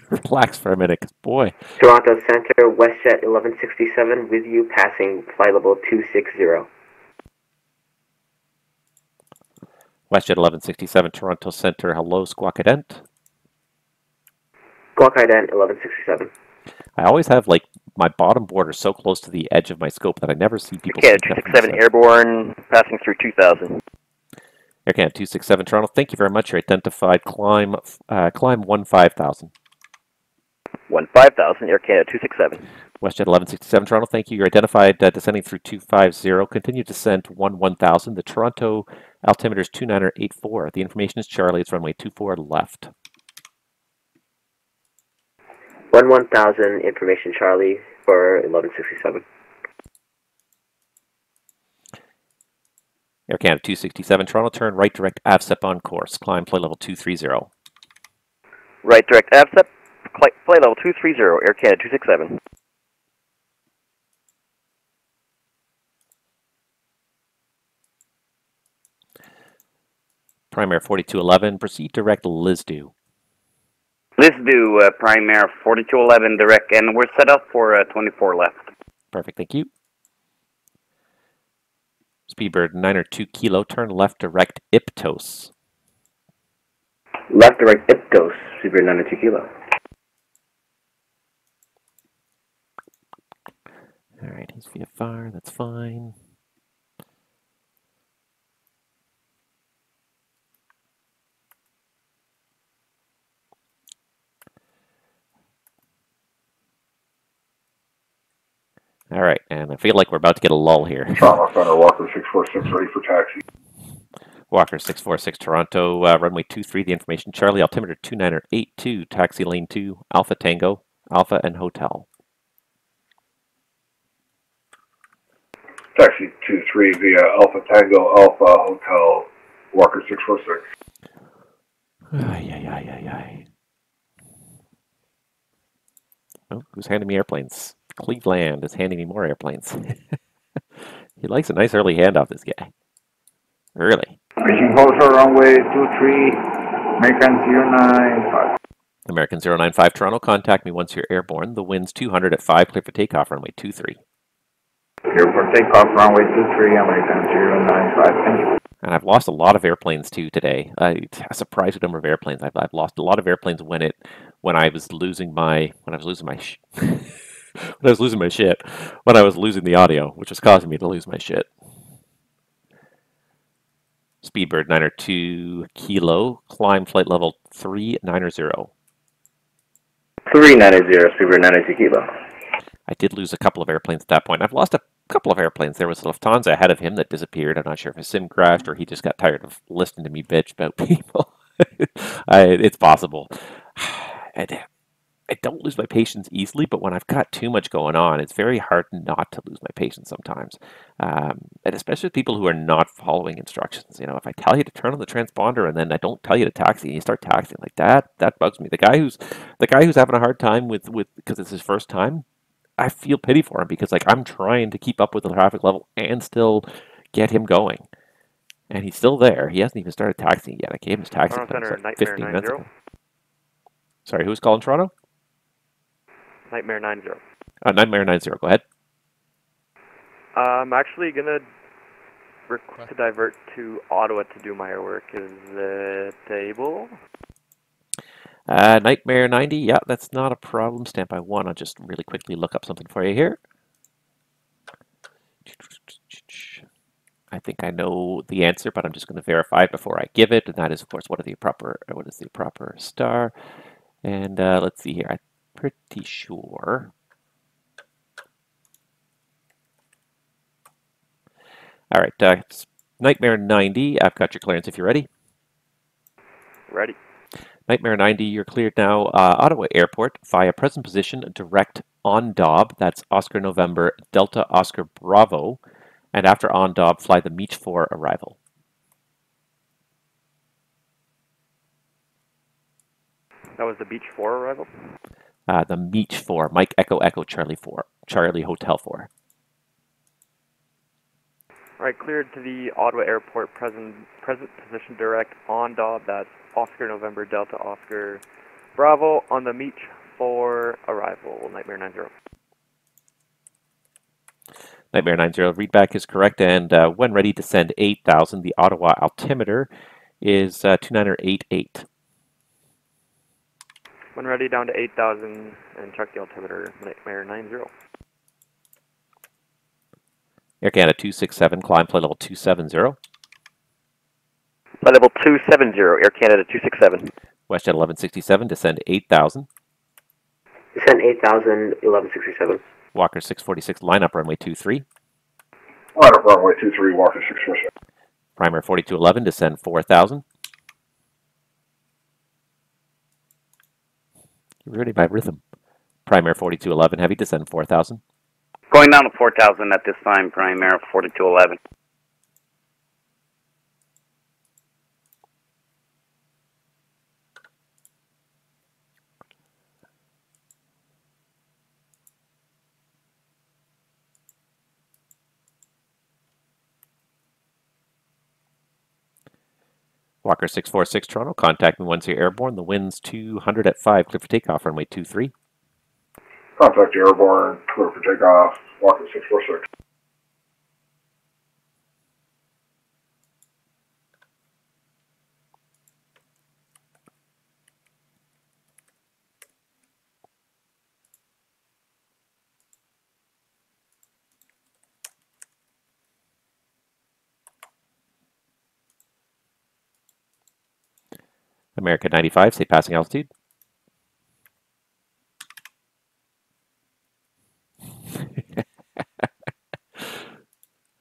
relax for a minute, because boy. Toronto Center, WestJet 1167 with you, passing flight level 260. WestJet 1167 Toronto Center, hello, Squawk Ident. Squawk Ident 1167. I always have like my bottom border so close to the edge of my scope that I never see people. Okay, 267 airborne, passing through 2000. Air Canada 267 Toronto, thank you very much. You're identified. Climb 15,000. 15,000, Air Canada 267. WestJet 1167 Toronto, thank you. You're identified descending through 250. Continue descent 1000. The Toronto altimeter is 2984. The information is Charlie. It's runway 24 left. 1000, information Charlie for 1167. Air Canada 267 Toronto, turn right direct AVSEP on course. Climb flight level 230. Right direct AVSEP, flight level 230, Air Canada 267. Prime Air 4211, proceed direct Lisdu. Lisdu, Prime Air 4211 direct, and we're set up for 24 left. Perfect, thank you. Speedbird 902 Kilo, turn left direct Iptos. Left direct Iptos, Speedbird 902 Kilo. Alright, he's VFR, that's fine. All right, and I feel like we're about to get a lull here. Toronto Center, Walker 646, ready for taxi. Walker 646, Toronto, runway 23, the information, Charlie, altimeter 2982, taxi lane 2, Alpha Tango, Alpha and Hotel. Taxi 23 via Alpha Tango, Alpha Hotel, Walker 646. Oh, who's handing me airplanes? Cleveland is handing me more airplanes. He likes a nice early handoff, this guy. Early. Reaching closer, runway 23, American 095. American 095, Toronto, contact me once you're airborne. The wind's 200 at 5, clear for takeoff, runway 23. Clear for takeoff, runway 23, American 095, thank you. And I've lost a lot of airplanes too today. A surprising number of airplanes. I've lost a lot of airplanes when I was losing my the audio, which was causing me to lose my shit. Speedbird 902 Kilo, climb flight level 390. 390, Speedbird 902 Kilo. I did lose a couple of airplanes at that point. I've lost a couple of airplanes. There was a Lufthansa ahead of him that disappeared. I'm not sure if his sim crashed or he just got tired of listening to me bitch about people. It's possible. I don't lose my patience easily, but when I've got too much going on, it's very hard not to lose my patience sometimes. And especially with people who are not following instructions. You know, if I tell you to turn on the transponder and then I don't tell you to taxi and you start taxiing like that bugs me. The guy who's having a hard time with because it's his first time, I feel pity for him because like I'm trying to keep up with the traffic level and still get him going. And he's still there. He hasn't even started taxiing yet. I gave him his taxi Toronto Center, like Nightmare 15 minutes 90. ago. Sorry, who's calling Toronto? Nightmare 90. Nightmare 90, go ahead. I'm actually going to request to divert to Ottawa to do my work. Is it able? Nightmare 90, yeah, that's not a problem. Stand by 1. I'll just really quickly look up something for you here. I think I know the answer, but I'm just going to verify it before I give it, and that is, of course, what is the proper star? And let's see here. I'm pretty sure. All right, Nightmare 90, I've got your clearance if you're ready. Ready. Nightmare 90, you're cleared now. Ottawa Airport via present position, direct on Dob. That's Oscar November, Delta Oscar Bravo. And after on Dob, fly the Meech 4 arrival. That was the Beach 4 arrival? The Meech 4, Mike Echo Echo Charlie 4, Charlie Hotel 4. All right, cleared to the Ottawa Airport, present position direct on Dob. That's Oscar November Delta Oscar Bravo on the Meech 4 arrival, Nightmare 90. Nightmare 90, readback is correct, and when ready to send 8,000, the Ottawa altimeter is 2988. When ready, down to 8,000 and check the altimeter, Nightmare 90. Air Canada 267, climb flight level 270. Flight level 270, Air Canada 267. WestJet 1167, descend 8,000. Descend 8,000, 1167. Walker 646, line up runway 23. Line up runway 23, Walker 646. Primer 4211, descend 4,000. You're ready by rhythm. Primer 4211, heavy, descend 4,000. Going down to 4,000 at this time, Prime Air 4211. Walker 646, Toronto, contact me once you're airborne. The wind's 200 at 5, clear for takeoff, runway 23. Contact you airborne, clear for takeoff, Walker 646. American 95, say passing altitude.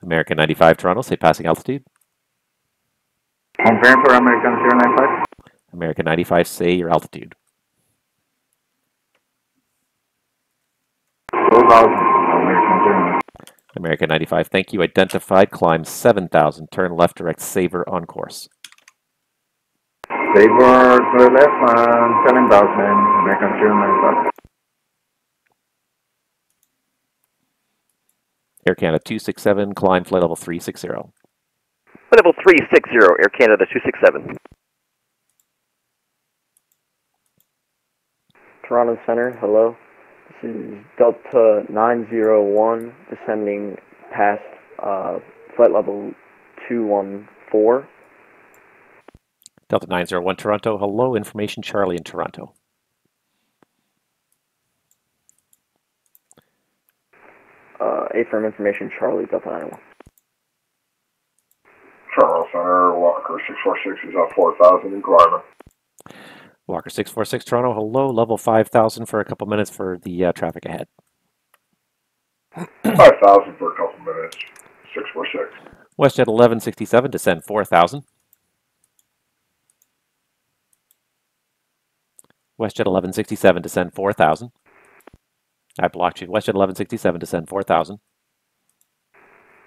American 95, Toronto, say passing altitude. Confirm for American 095. American 95, say your altitude. 4,000, American 095. American 95, thank you. Identified, climb 7,000, turn left, direct Sabre on course. Sabre to the left, 7,000, American 095. Air Canada 267, climb flight level 360. Flight level 360, Air Canada 267. Toronto Center, hello. This is Delta 901 descending past flight level 214. Delta 901, Toronto, hello. Information Charlie in Toronto. Affirm information Charlie, Delta 901. Toronto Center, Walker 646 is at 4,000 in climbing. Walker 646, Toronto, hello. Level 5,000 for a couple minutes for the traffic ahead. 5,000 for a couple minutes, 646. WestJet 1167, descend 4,000. WestJet 1167, descend 4,000. I blocked you. WestJet 1167, descend 4,000.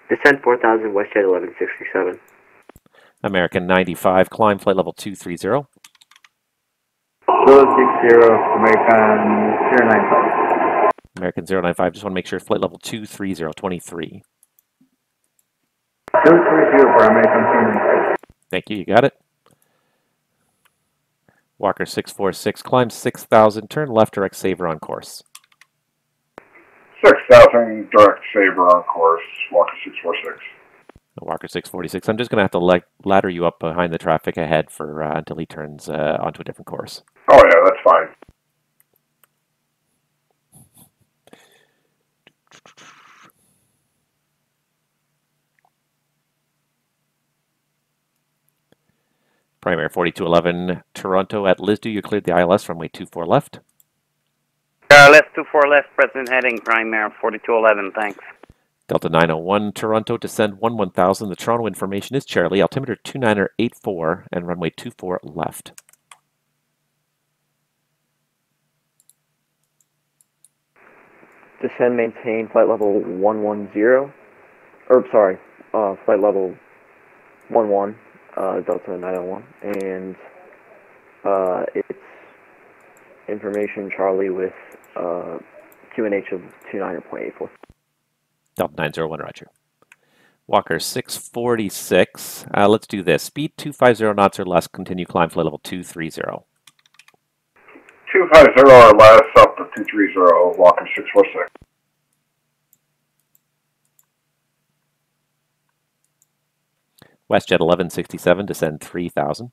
Descend 4,000, WestJet 1167. American 95, climb flight level 230. 260, American 095. American 095, just want to make sure flight level 230, 23. 230 for American 095. Thank you, you got it. Walker 646, climb 6,000, turn left, direct Sabre on course. 6,000, direct Sabre on course, Walker 646. Walker 646, I'm just going to have to ladder you up behind the traffic ahead for until he turns onto a different course. Oh yeah, that's fine. Primary 4211, Toronto at Lisdu, you cleared the ILS, runway 24 left. ILS 24 left, present heading, Primary 4211, thanks. Delta 901, Toronto, descend 1000. The Toronto information is Charlie, altimeter 2984, and runway 24 left. Descend, maintain flight level 110, or sorry, flight level 11, Delta 901, and it's information Charlie with QNH of 29.84. Delta 901, roger. Walker 646, let's do this. Speed 250 knots or less, continue climb, flight level 230. 250 or less, up to 230, Walker 646. WestJet 1167, descend 3000.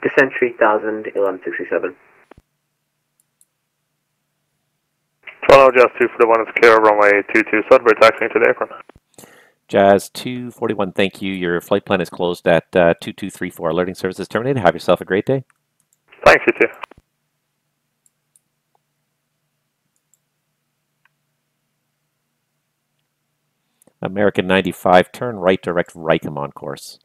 Descend 3000, 1167. Toronto, Jazz 241 is clear, runway 22 Sudbury, taxiing to the apron. Jazz 241, thank you. Your flight plan is closed at 2234. Alerting services terminated. Have yourself a great day. Thanks, you too. American 95, turn right, direct Rycom on course.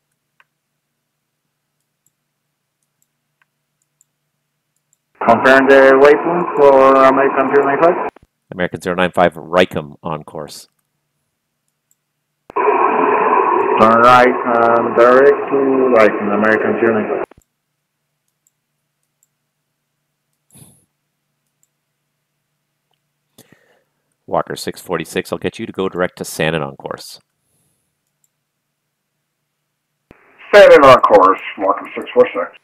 Confirm the waypoint for American 095. American 095, Rycom on course. Turn right, direct to Rycom, American 095. Walker 646, I'll get you to go direct to Sandon on course. Sandon on course, Walker 646.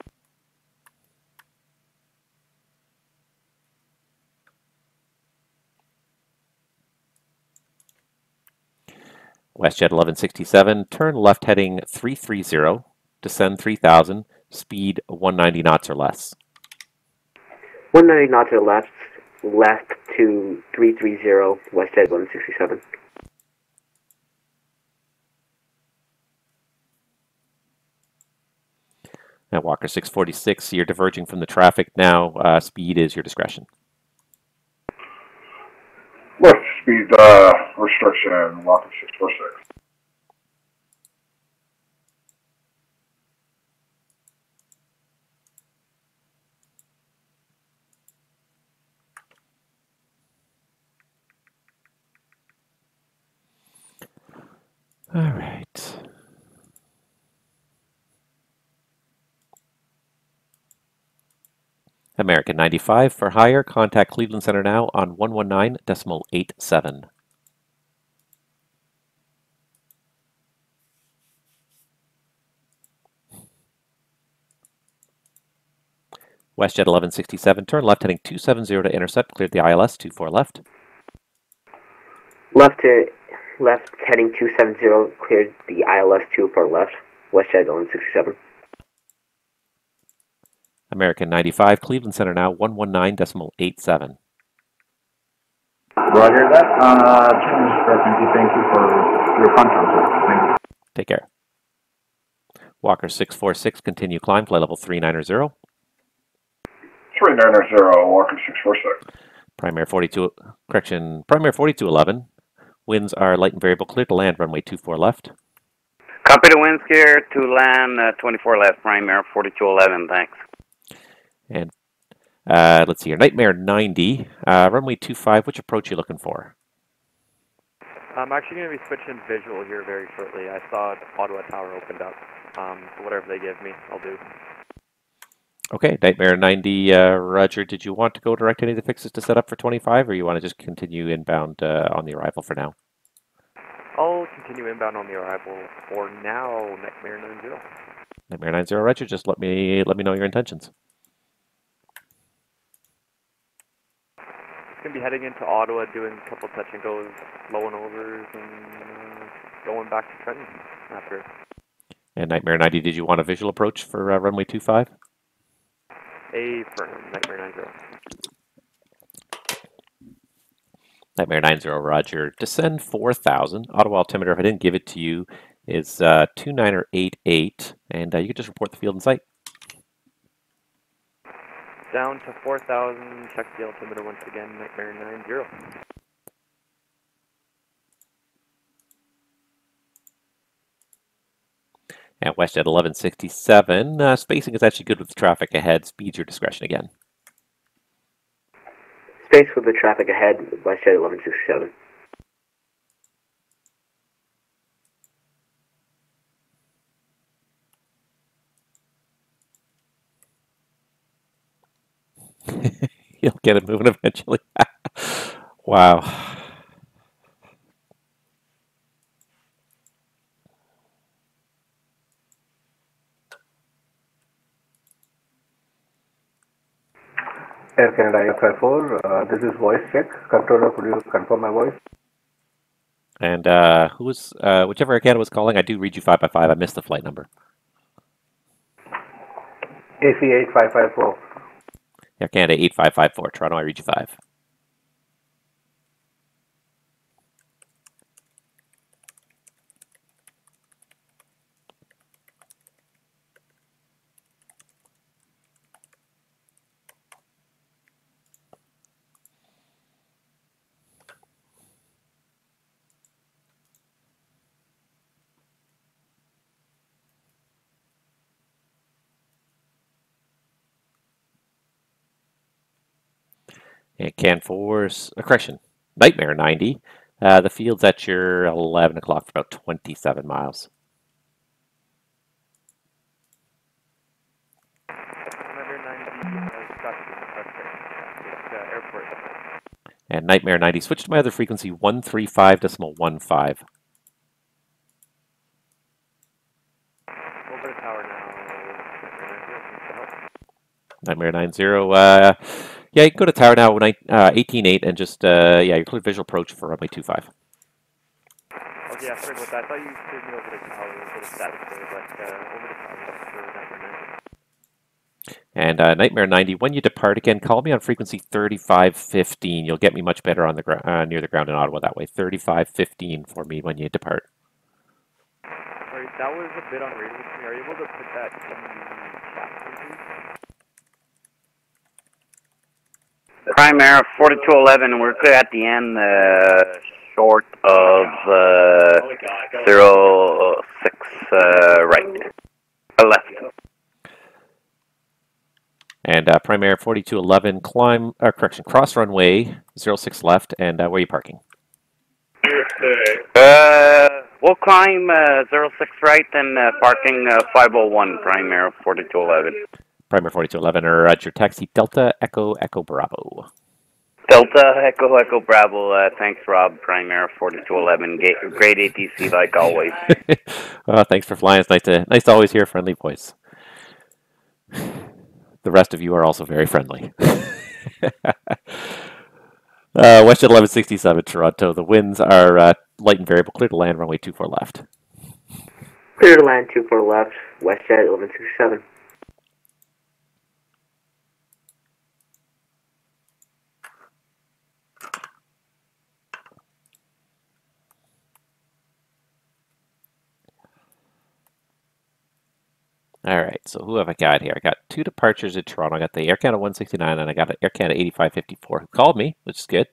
WestJet 1167, turn left heading 330, descend 3000, speed 190 knots or less. 190 knots or left to 330, WestJet 1167. At Walker 646, you're diverging from the traffic now. Speed is your discretion. With speed restriction, Walker 646. All right. American 95 for hire. Contact Cleveland Center now on 119.87. WestJet 1167, turn left heading 270 to intercept. Cleared the ILS 24 left. Left heading 270, cleared the ILS 24 left, WestJet 1167. American 95, Cleveland Center now 119.87. Roger that. Change frequency. Thank you for your contact. Thank you. Take care. Walker 646, continue climb, flight level 390. 390, Walker 646. Primary 4211. Winds are light and variable, clear to land, runway 24 left. Copy the winds clear to land 24 left, Primary 4211, thanks. And let's see here, Nightmare 90, runway 25, which approach are you looking for? I'm actually going to be switching visual here very shortly. I saw Ottawa Tower opened up, so whatever they give me, I'll do. Okay, Nightmare 90, Roger, did you want to go direct any of the fixes to set up for 25, or you want to just continue inbound on the arrival for now? I'll continue inbound on the arrival for now, Nightmare 90. Nightmare 90, Roger, just let me know your intentions. It's going to be heading into Ottawa, doing a couple touch and goes, low and overs, and going back to Trenton after. And Nightmare 90, did you want a visual approach for runway 25? Affirm, Nightmare 90. Nightmare 90, Roger. Descend 4,000. Ottawa altimeter, if I didn't give it to you, is 2988, and you can just report the field in sight. Down to 4,000, check the altimeter once again, Nightmare 90. At WestJet 1167, spacing is actually good with the traffic ahead. Speed's your discretion again. Space with the traffic ahead, WestJet 1167. You'll get it moving eventually. Wow. Air Canada 854, this is voice check. Controller, could you confirm my voice? And who was, whichever Air Canada was calling, I do read you 5 by 5. I missed the flight number. AC 8554. Air Canada 8554. Toronto, I read you 5. And can force, correction, Nightmare 90. The field's at your 11 o'clock for about 27 miles. And Nightmare 90, switch to my other frequency, 135.15. Over the tower now. Nightmare 90, yeah, you can go to tower now, 18.8, and just, yeah, your clear visual approach for runway 25. Okay, yeah, sorry about that. I thought you cleared me over the tower, a bit of static there, but over the tower for Nightmare 90. And Nightmare 90, when you depart again, call me on frequency 3515. You'll get me much better on the near the ground in Ottawa that way. 3515 for me when you depart. Sorry, that was a bit unreadable to me. Are you able to put that in the chat, please? Prime Air 4211, we're clear at the end, short of 06 right, left. And Prime Air 4211, climb, cross runway 06 left, and where are you parking? We'll climb 06 right and parking 501, Prime Air 4211. Prime Air 4211, or at your taxi Delta Echo Echo Bravo. Delta Echo Echo Bravo, thanks Rob, Prime Air 4211, great ATC like always. Thanks for flying, it's nice to always hear a friendly voice. The rest of you are also very friendly. WestJet 1167, Toronto. The winds are light and variable. Clear to land, runway 24 left. Clear to land 24 left, WestJet 1167. All right, so who have I got here? I got 2 departures in Toronto. I got the Air Canada 169, and I got an Air Canada 8554 who called me, which is good.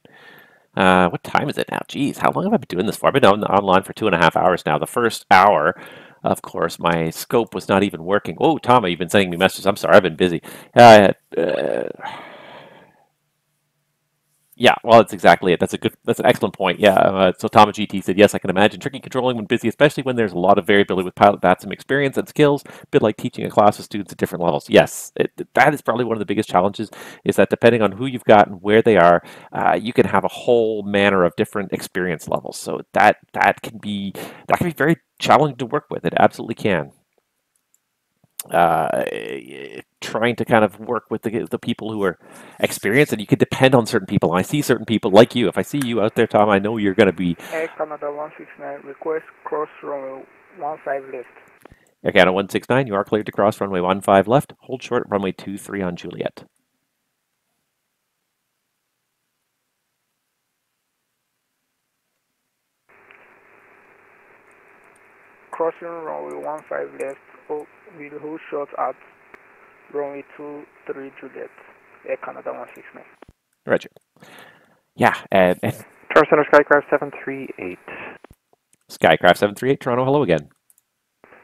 What time is it now? Geez, how long have I been doing this for? I've been online for 2.5 hours now. The first hour, of course, my scope was not even working. Oh, Tom, you've been sending me messages. I'm sorry, I've been busy. Yeah, well, that's exactly it. That's an excellent point. Yeah, so Tom GT said, yes, I can imagine tricky controlling when busy, especially when there's a lot of variability with pilot VATSIM experience and skills, a bit like teaching a class of students at different levels. Yes, that is probably one of the biggest challenges, is that depending on who you've got and where they are, you can have a whole manner of different experience levels. So that can be very challenging to work with. It absolutely can. Trying to kind of work with the people who are experienced, and you can depend on certain people. And I see certain people like you. If I see you out there, Tom, I know you're going to be. Air Canada 169, request cross runway 15 left. Air Canada 169, you are cleared to cross runway 15 left. Hold short at runway 23 on Juliet. crossing runway 15 left, will hold short at runway 23 Juliet, Air Canada 169. Roger. Yeah, and Tower Center Skycraft 738. Skycraft 738, Toronto, hello again.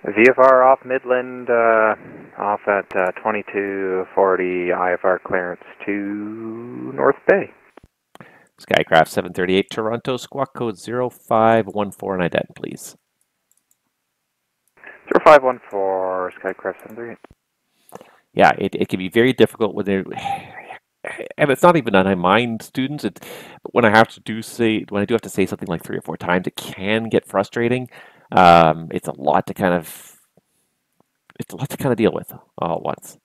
VFR off Midland, off at 2240, IFR clearance to North Bay. Skycraft 738, Toronto, squawk code 0514 and ident, please. 0514, Skycraft 738. Yeah, it can be very difficult when they're, and it's not even that I mind students. But when I have to do have to say something like 3 or 4 times, it can get frustrating. It's a lot to kind of deal with all at once.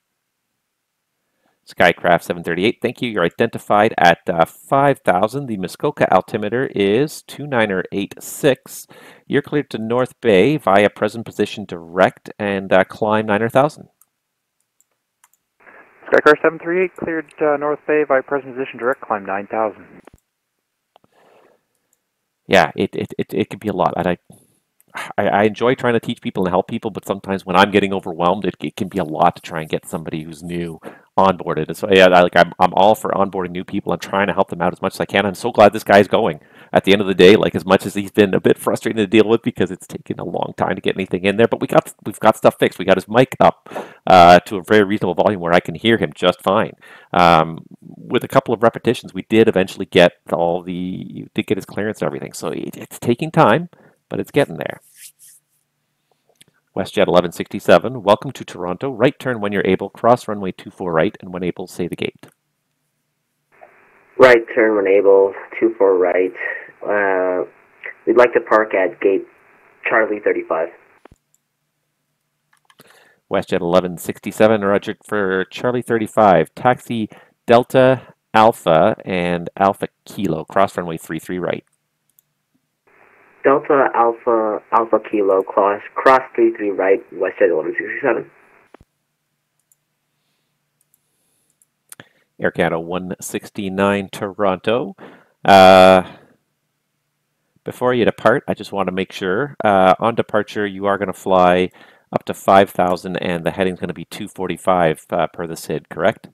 Skycraft 738, thank you. You're identified at 5,000. The Muskoka altimeter is 2986. You're cleared to North Bay via present position direct and climb 9,000. Skycraft 738 cleared North Bay via present position direct, climb 9,000. Yeah, it can be a lot. And I enjoy trying to teach people and help people, but sometimes when I'm getting overwhelmed, it can be a lot to try and get somebody who's new onboarded. And so yeah, I'm all for onboarding new people and trying to help them out as much as I can. I'm so glad this guy's going. At the end of the day, like as much as he's been a bit frustrating to deal with because it's taken a long time to get anything in there, but we've got stuff fixed. We got his mic up to a very reasonable volume where I can hear him just fine. With a couple of repetitions, we did eventually get his clearance and everything. So it's taking time, but it's getting there. WestJet 1167, welcome to Toronto. Right turn when you're able, cross runway 24 right, and when able, say the gate. Right turn when able, 24 right. We'd like to park at gate Charlie 35. WestJet 1167, roger for Charlie 35. Taxi Delta Alpha and Alpha Kilo, cross runway 33 right. Delta Alpha Alpha Kilo cross 33 right, WestJet 1167. Air Canada 169 Toronto. Before you depart, I just want to make sure on departure you are going to fly up to 5,000 and the heading is going to be 245 per the SID, correct?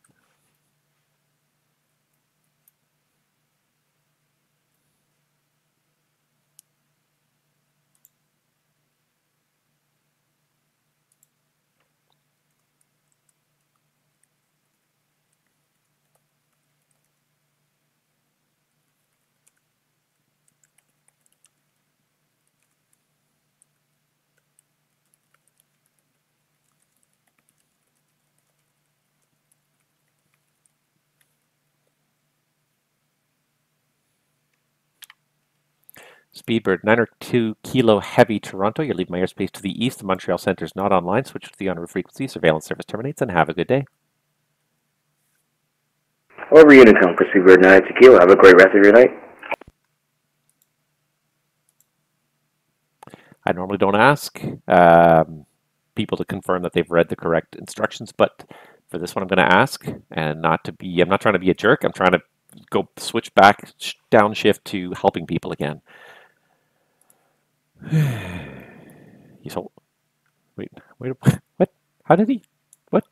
Speedbird 902 Kilo Heavy Toronto. You leave my airspace to the east. The Montreal Centre is not online. Switch to the on-route frequency. Surveillance service terminates and have a good day. Over Unicom for Speedbird 902 Kilo. Have a great rest of your night. I normally don't ask people to confirm that they've read the correct instructions, but for this one I'm going to ask, and I'm not trying to be a jerk. I'm trying to go switch back, downshift to helping people again. Wait, what? How did he? What?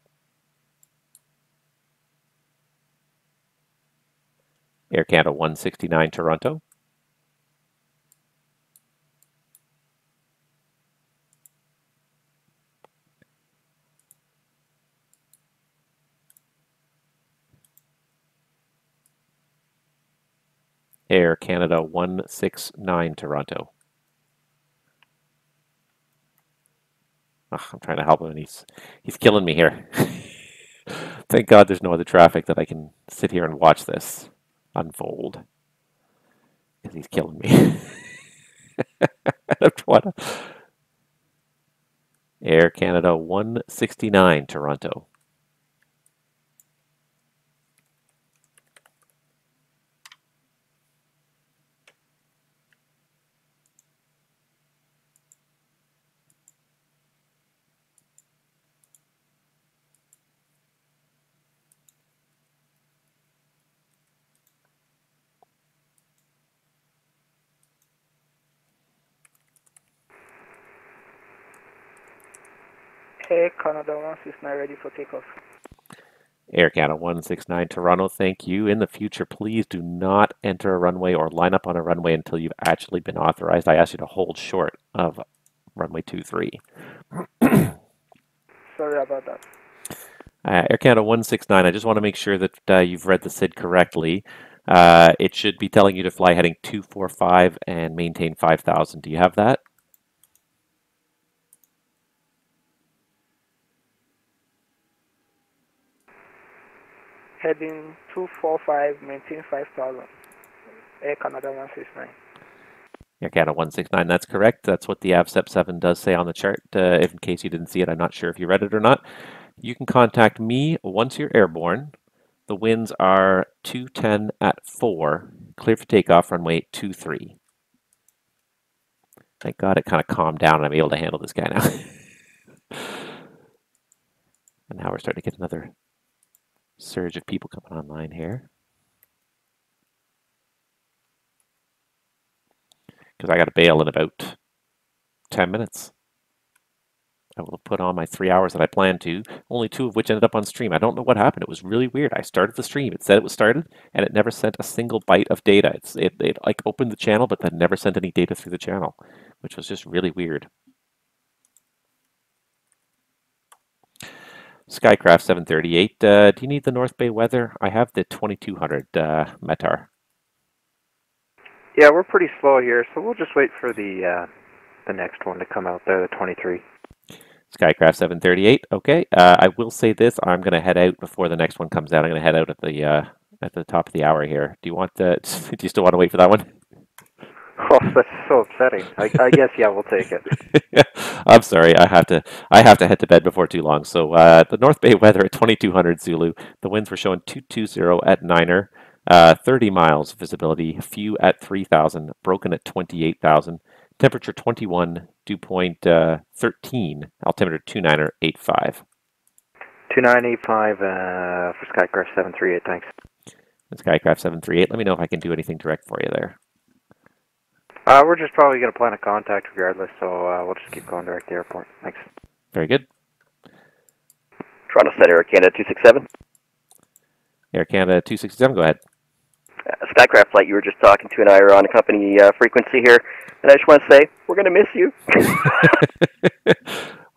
Air Canada 169 Toronto. Air Canada 169 Toronto. Oh, I'm trying to help him and he's killing me here. Thank God there's no other traffic that I can sit here and watch this unfold. Because he's killing me. Air Canada 169 Toronto. Air Canada 169 ready for takeoff. Air Canada 169 Toronto, thank you. In the future, please do not enter a runway or line up on a runway until you've actually been authorized. I ask you to hold short of runway 23. Sorry about that. Air Canada 169, I just want to make sure that you've read the SID correctly. It should be telling you to fly heading 245 and maintain 5,000. Do you have that? Heading 245, maintain 5,000. Air Canada 169. Air Canada 169, that's correct. That's what the AVSEP 7 does say on the chart. If in case you didn't see it, I'm not sure if you read it or not. You can contact me once you're airborne. The winds are 210 at 4, clear for takeoff, runway 23. Thank God it kind of calmed down and I'm able to handle this guy now. And now we're starting to get another surge of people coming online here. Because I got to bail in about 10 minutes. I will have put on my 3 hours that I planned to, only 2 of which ended up on stream. I don't know what happened. It was really weird. I started the stream. It said it was started, and it never sent a single byte of data. It like opened the channel, but then never sent any data through the channel, which was just really weird. Skycraft 738. Do you need the North Bay weather? I have the 2200 METAR. Yeah, we're pretty slow here, so we'll just wait for the next one to come out there, the 23. Skycraft 738. Okay. I will say this. I'm going to head out before the next one comes out. I'm going to head out at the top of the hour here. Do you want do you still want to wait for that one? Oh, that's so upsetting. I guess yeah, we'll take it. I'm sorry. I have to head to bed before too long. So the North Bay weather at 2200 Zulu. The winds were showing 220 at Niner. 30 miles visibility. Few at 3,000. Broken at 28,000. Temperature 21, dew point 13, altimeter 2985. 2985 for Skycraft 738, thanks. Skycraft 738, let me know if I can do anything direct for you there. We're just probably going to plan a contact regardless, so we'll just keep going direct to the airport. Thanks. Very good. Toronto Center, Air Canada 267. Air Canada 267, go ahead. Skycraft flight, you were just talking to, and I are on a company frequency here, and I just want to say, we're going to miss you.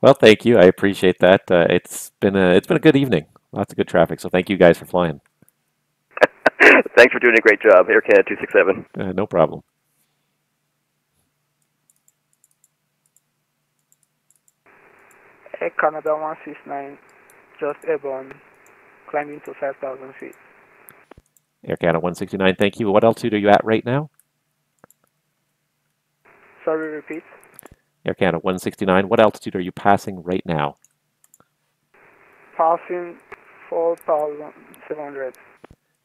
Well, thank you. I appreciate that. It's been a good evening. Lots of good traffic, so thank you guys for flying. Thanks for doing a great job, Air Canada 267. No problem. Air Canada 169, just airborne, climbing to 5,000 feet. Air Canada 169, thank you. What altitude are you at right now? Sorry, repeat. Air Canada 169, what altitude are you passing right now? Passing 4,700.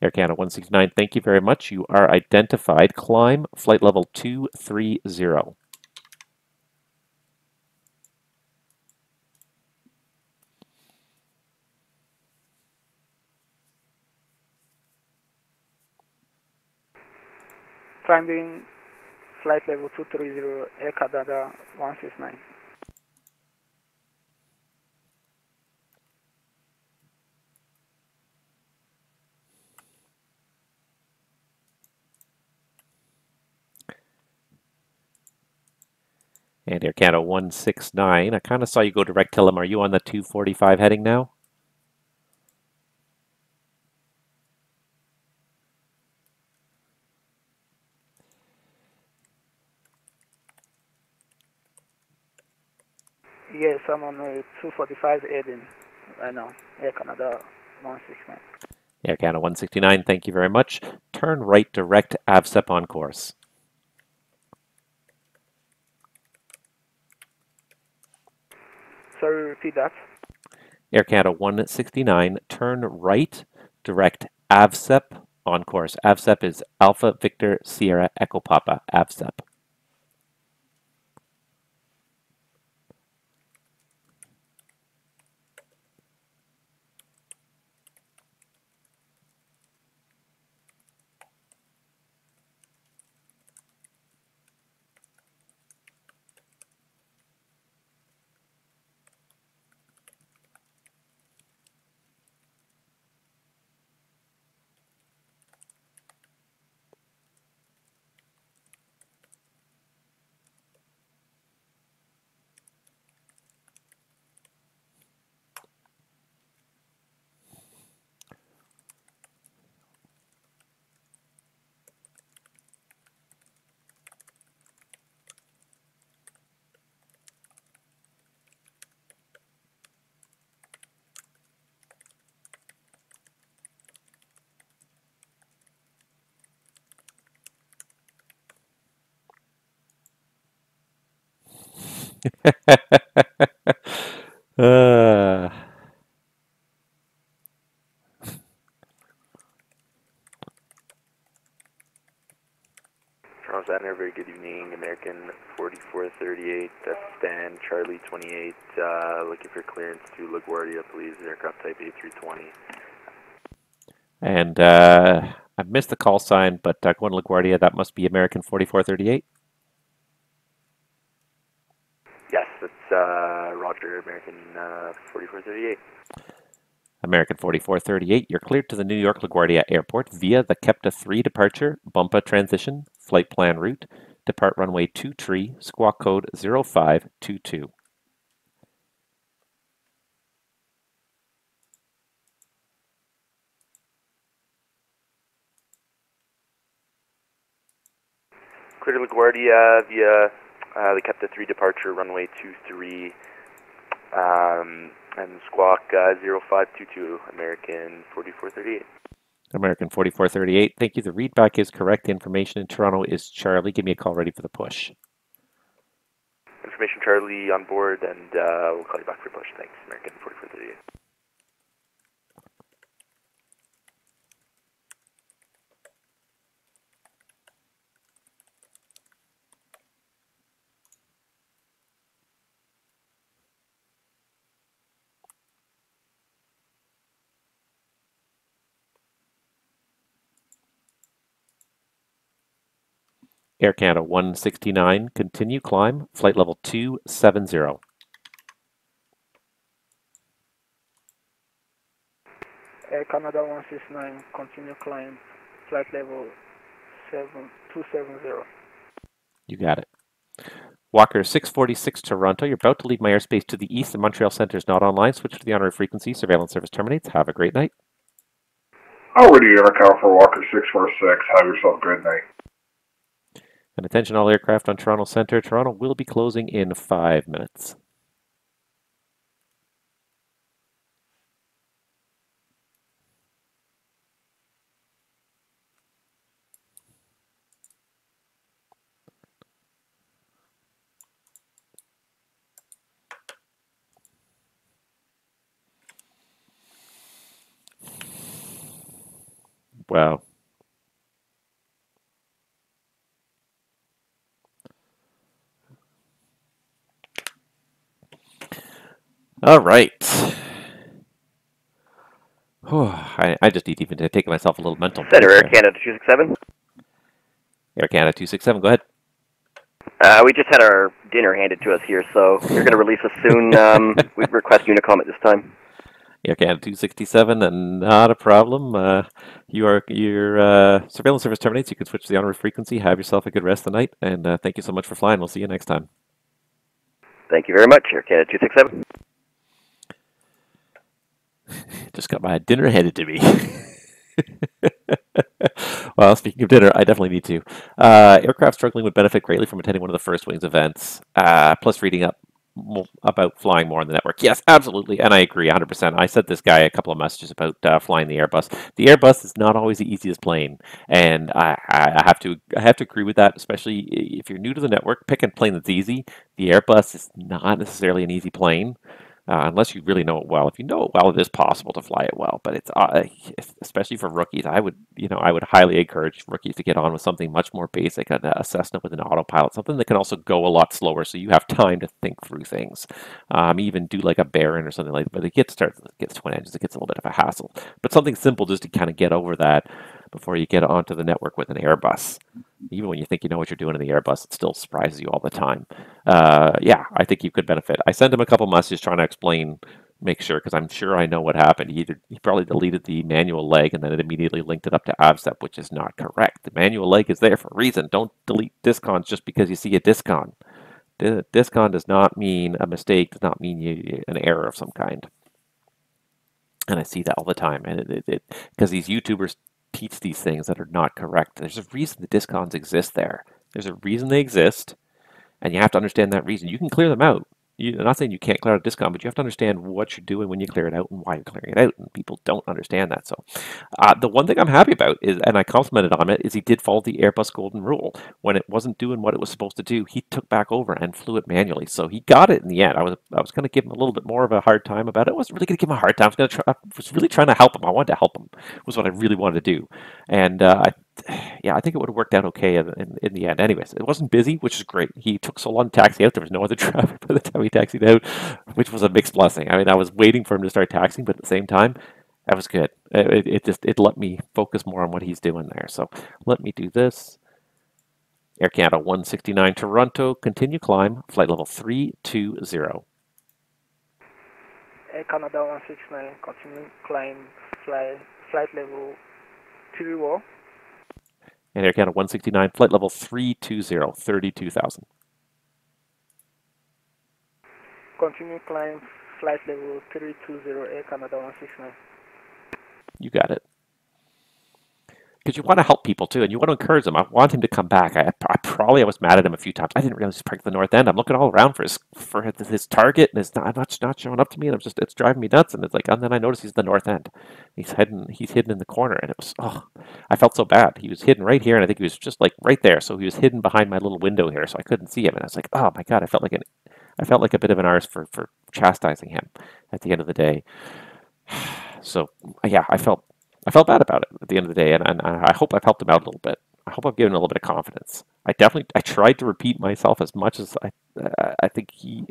Air Canada 169, thank you very much. You are identified. Climb flight level 230. Climbing flight level 230, Air Canada 169. And Air Canada 169, I kind of saw you go direct to them. Are you on the 245 heading now? Yes, I'm on the 245 heading right now, Air Canada 169. Air Canada 169, thank you very much. Turn right direct, AVSEP on course. Sorry, repeat that. Air Canada 169, turn right direct, AVSEP on course. AVSEP is Alpha Victor Sierra Echo Papa, AVSEP. Toronto Center, very good evening. American 4438, that's Stan, Charlie 28, looking for clearance to LaGuardia, please, aircraft type A320. And I missed the call sign, but going to LaGuardia, that must be American 4438. Yes, that's Roger, American 4438. American 4438, you're cleared to the New York LaGuardia Airport via the KEPTA 3 departure, Bumpa transition, flight plan route, depart runway 23, squawk code 0522. Clear to LaGuardia via the KEPTA 3 departure, runway 23, and squawk 0522, American 4438. American 4438, thank you. The readback is correct. The information in Toronto is Charlie. Give me a call ready for the push. Information Charlie on board, and we'll call you back for push. Thanks, American 4438. Air Canada 169, continue climb, flight level 270. Air Canada 169, continue climb, flight level 270. You got it. Walker 646 Toronto, you're about to leave my airspace to the east. The Montreal Centre is not online. Switch to the honorary frequency. Surveillance service terminates. Have a great night. Already Air Cal for Walker 646. Have yourself a good night. And attention all aircraft on Toronto Centre. Toronto will be closing in 5 minutes. Wow. All right. I just need even to take myself a little mental break. Center, Air Canada 267. Air Canada 267, go ahead. We just had our dinner handed to us here, so you're going to release us soon. We request Unicom at this time. Air Canada 267, and not a problem. Your surveillance service terminates. You can switch to the honorary frequency. Have yourself a good rest of the night, and thank you so much for flying. We'll see you next time. Thank you very much, Air Canada 267. Just got my dinner handed to me. Well, speaking of dinner, I definitely need to. Aircraft struggling would benefit greatly from attending one of the First Wings events, plus reading up about flying more on the network. Yes, absolutely, and I agree 100%. I sent this guy a couple of messages about flying the Airbus. The Airbus is not always the easiest plane, and I have to agree with that. Especially if you're new to the network, pick a plane that's easy. The Airbus is not necessarily an easy plane. Unless you really know it well. If you know it well, it is possible to fly it well. But it's especially for rookies. I would highly encourage rookies to get on with something much more basic, a Cessna with an autopilot, something that can also go a lot slower, so you have time to think through things. Even do like a Baron or something like that. But it gets twin engines, it gets a little bit of a hassle. But something simple just to kind of get over that before you get onto the network with an Airbus. Even when you think you know what you're doing in the Airbus, it still surprises you all the time. Yeah, I think you could benefit. I sent him a couple messages trying to explain, make sure, because I'm sure I know what happened. He probably deleted the manual leg and then it immediately linked it up to AVSEP, which is not correct. The manual leg is there for a reason. Don't delete discons just because you see a discon. Discon does not mean a mistake, does not mean an error of some kind. And I see that all the time. And because these YouTubers teach these things that are not correct. There's a reason the discons exist there. There's a reason they exist, and you have to understand that reason. You can clear them out. I'm not saying you can't clear out a discom, but you have to understand what you're doing when you clear it out and why you're clearing it out. And people don't understand that. So the one thing I'm happy about is, and I complimented on it, is he did follow the Airbus golden rule. When it wasn't doing what it was supposed to do, he took back over and flew it manually. So he got it in the end. I was going to give him a little bit more of a hard time about it. I wasn't really going to give him a hard time. I was really trying to help him. I wanted to help him, was what I really wanted to do. And I think it would have worked out okay in the end. Anyways, it wasn't busy, which is great. He took so long to taxi out. There was no other traffic by the time he taxied out, which was a mixed blessing. I mean, I was waiting for him to start taxiing, but at the same time, that was good. It let me focus more on what he's doing there. So let me do this. Air Canada 169 Toronto, continue climb, flight level 320. Air Canada 169, continue climb, flight level 30. And Air Canada 169, flight level 320, 32,000. Continue climb, flight level 320, Air Canada 169. You got it. Because you want to help people too, and you want to encourage them. I want him to come back. I was mad at him a few times. I didn't realize he's parked at the north end. I'm looking all around for his target, and it's not showing up to me. And it's driving me nuts. And it's like, and then I notice he's at the north end. He's hidden in the corner, and it was I felt so bad. He was hidden right here, and I think he was just like right there. So he was hidden behind my little window here, so I couldn't see him. And I was like, oh my god, I felt like a bit of an arse for chastising him at the end of the day. So yeah, I felt bad about it at the end of the day, and I hope I've helped him out a little bit. I hope I've given him a little bit of confidence. I tried to repeat myself as much as I think he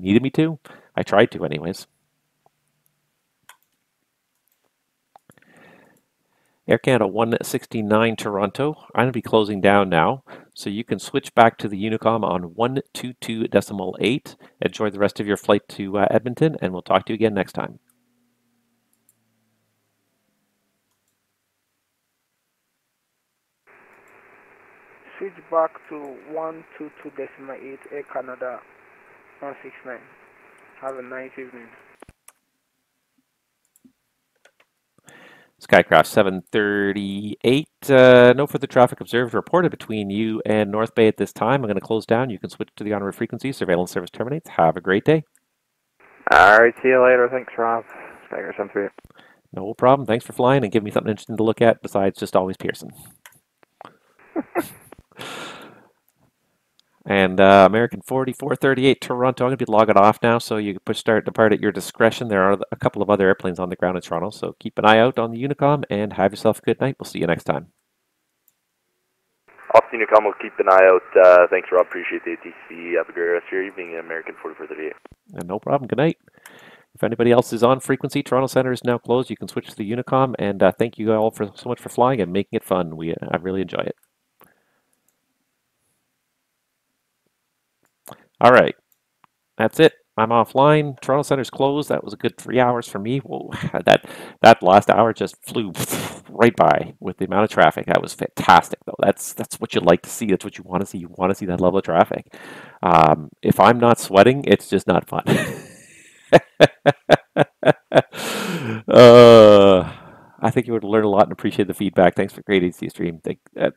needed me to. I tried to, anyways. Air Canada 169 Toronto. I'm going to be closing down now, so you can switch back to the Unicom on 122.8. Enjoy the rest of your flight to Edmonton, and we'll talk to you again next time. Switch back to 122.8, Air Canada 169. Have a nice evening. Skycraft 738. No further traffic observed or reported between you and North Bay at this time. I'm going to close down. You can switch to the onward frequency. Surveillance service terminates. Have a great day. Alright, see you later. Thanks, Rob. Skycraft 738. No problem. Thanks for flying and giving me something interesting to look at besides just always Pearson. And American 4438 Toronto. I'm going to be logging off now, so you can push start depart at your discretion. There are a couple of other airplanes on the ground in Toronto, so keep an eye out on the Unicom and have yourself a good night. We'll see you next time. Off the Unicom, we'll keep an eye out. Thanks, Rob. Appreciate the ATC. Have a great rest of your evening, American 4438. And no problem. Good night. If anybody else is on frequency, Toronto Center is now closed. You can switch to the Unicom, and thank you all so much for flying and making it fun. I really enjoy it. All right, that's it. I'm offline. Toronto Center's closed. That was a good 3 hours for me. Whoa, that last hour just flew right by with the amount of traffic. That was fantastic, though. That's what you like to see. That's what you want to see. You want to see that level of traffic. If I'm not sweating, it's just not fun. I think you would learn a lot and appreciate the feedback. Thanks for great AC stream.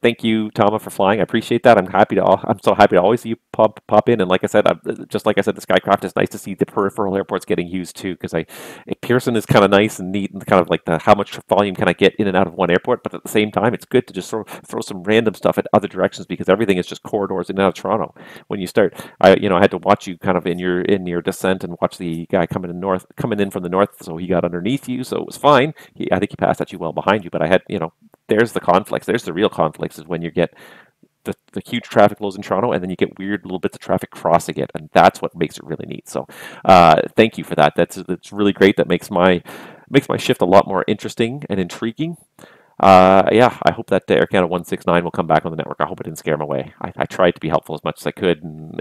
Thank you, Tama, for flying. I appreciate that. I'm so happy to always see you pop in. And like I said, just like I said, the Skycraft is nice to see the peripheral airports getting used too, because Pearson is kind of nice and neat and kind of like how much volume can I get in and out of one airport. But at the same time, it's good to just throw some random stuff at other directions, because everything is just corridors in and out of Toronto. When you start, I had to watch you kind of in your descent and watch the guy coming in from the north, so he got underneath you, so it was fine. I think he passed at you well behind you, but I had, there's the conflicts. There's the real conflicts, is when you get the huge traffic flows in Toronto, and then you get weird little bits of traffic crossing it, and that's what makes it really neat. So thank you for that. That's really great. That makes my shift a lot more interesting and intriguing. I hope that Air Canada 169 will come back on the network. I hope it didn't scare him away. I tried to be helpful as much as I could, and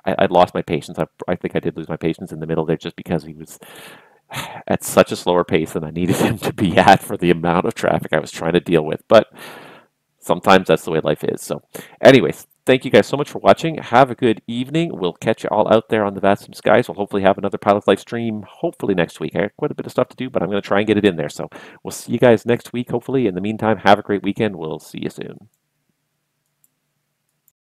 I'd lost my patience. I think I did lose my patience in the middle there, just because he was at such a slower pace than I needed him to be at for the amount of traffic I was trying to deal with. But sometimes that's the way life is. So anyways, thank you guys so much for watching. Have a good evening. We'll catch you all out there on the VATSIM skies. We'll hopefully have another Pilot Life stream hopefully next week. I have quite a bit of stuff to do, but I'm going to try and get it in there. So we'll see you guys next week, hopefully. In the meantime, have a great weekend. We'll see you soon.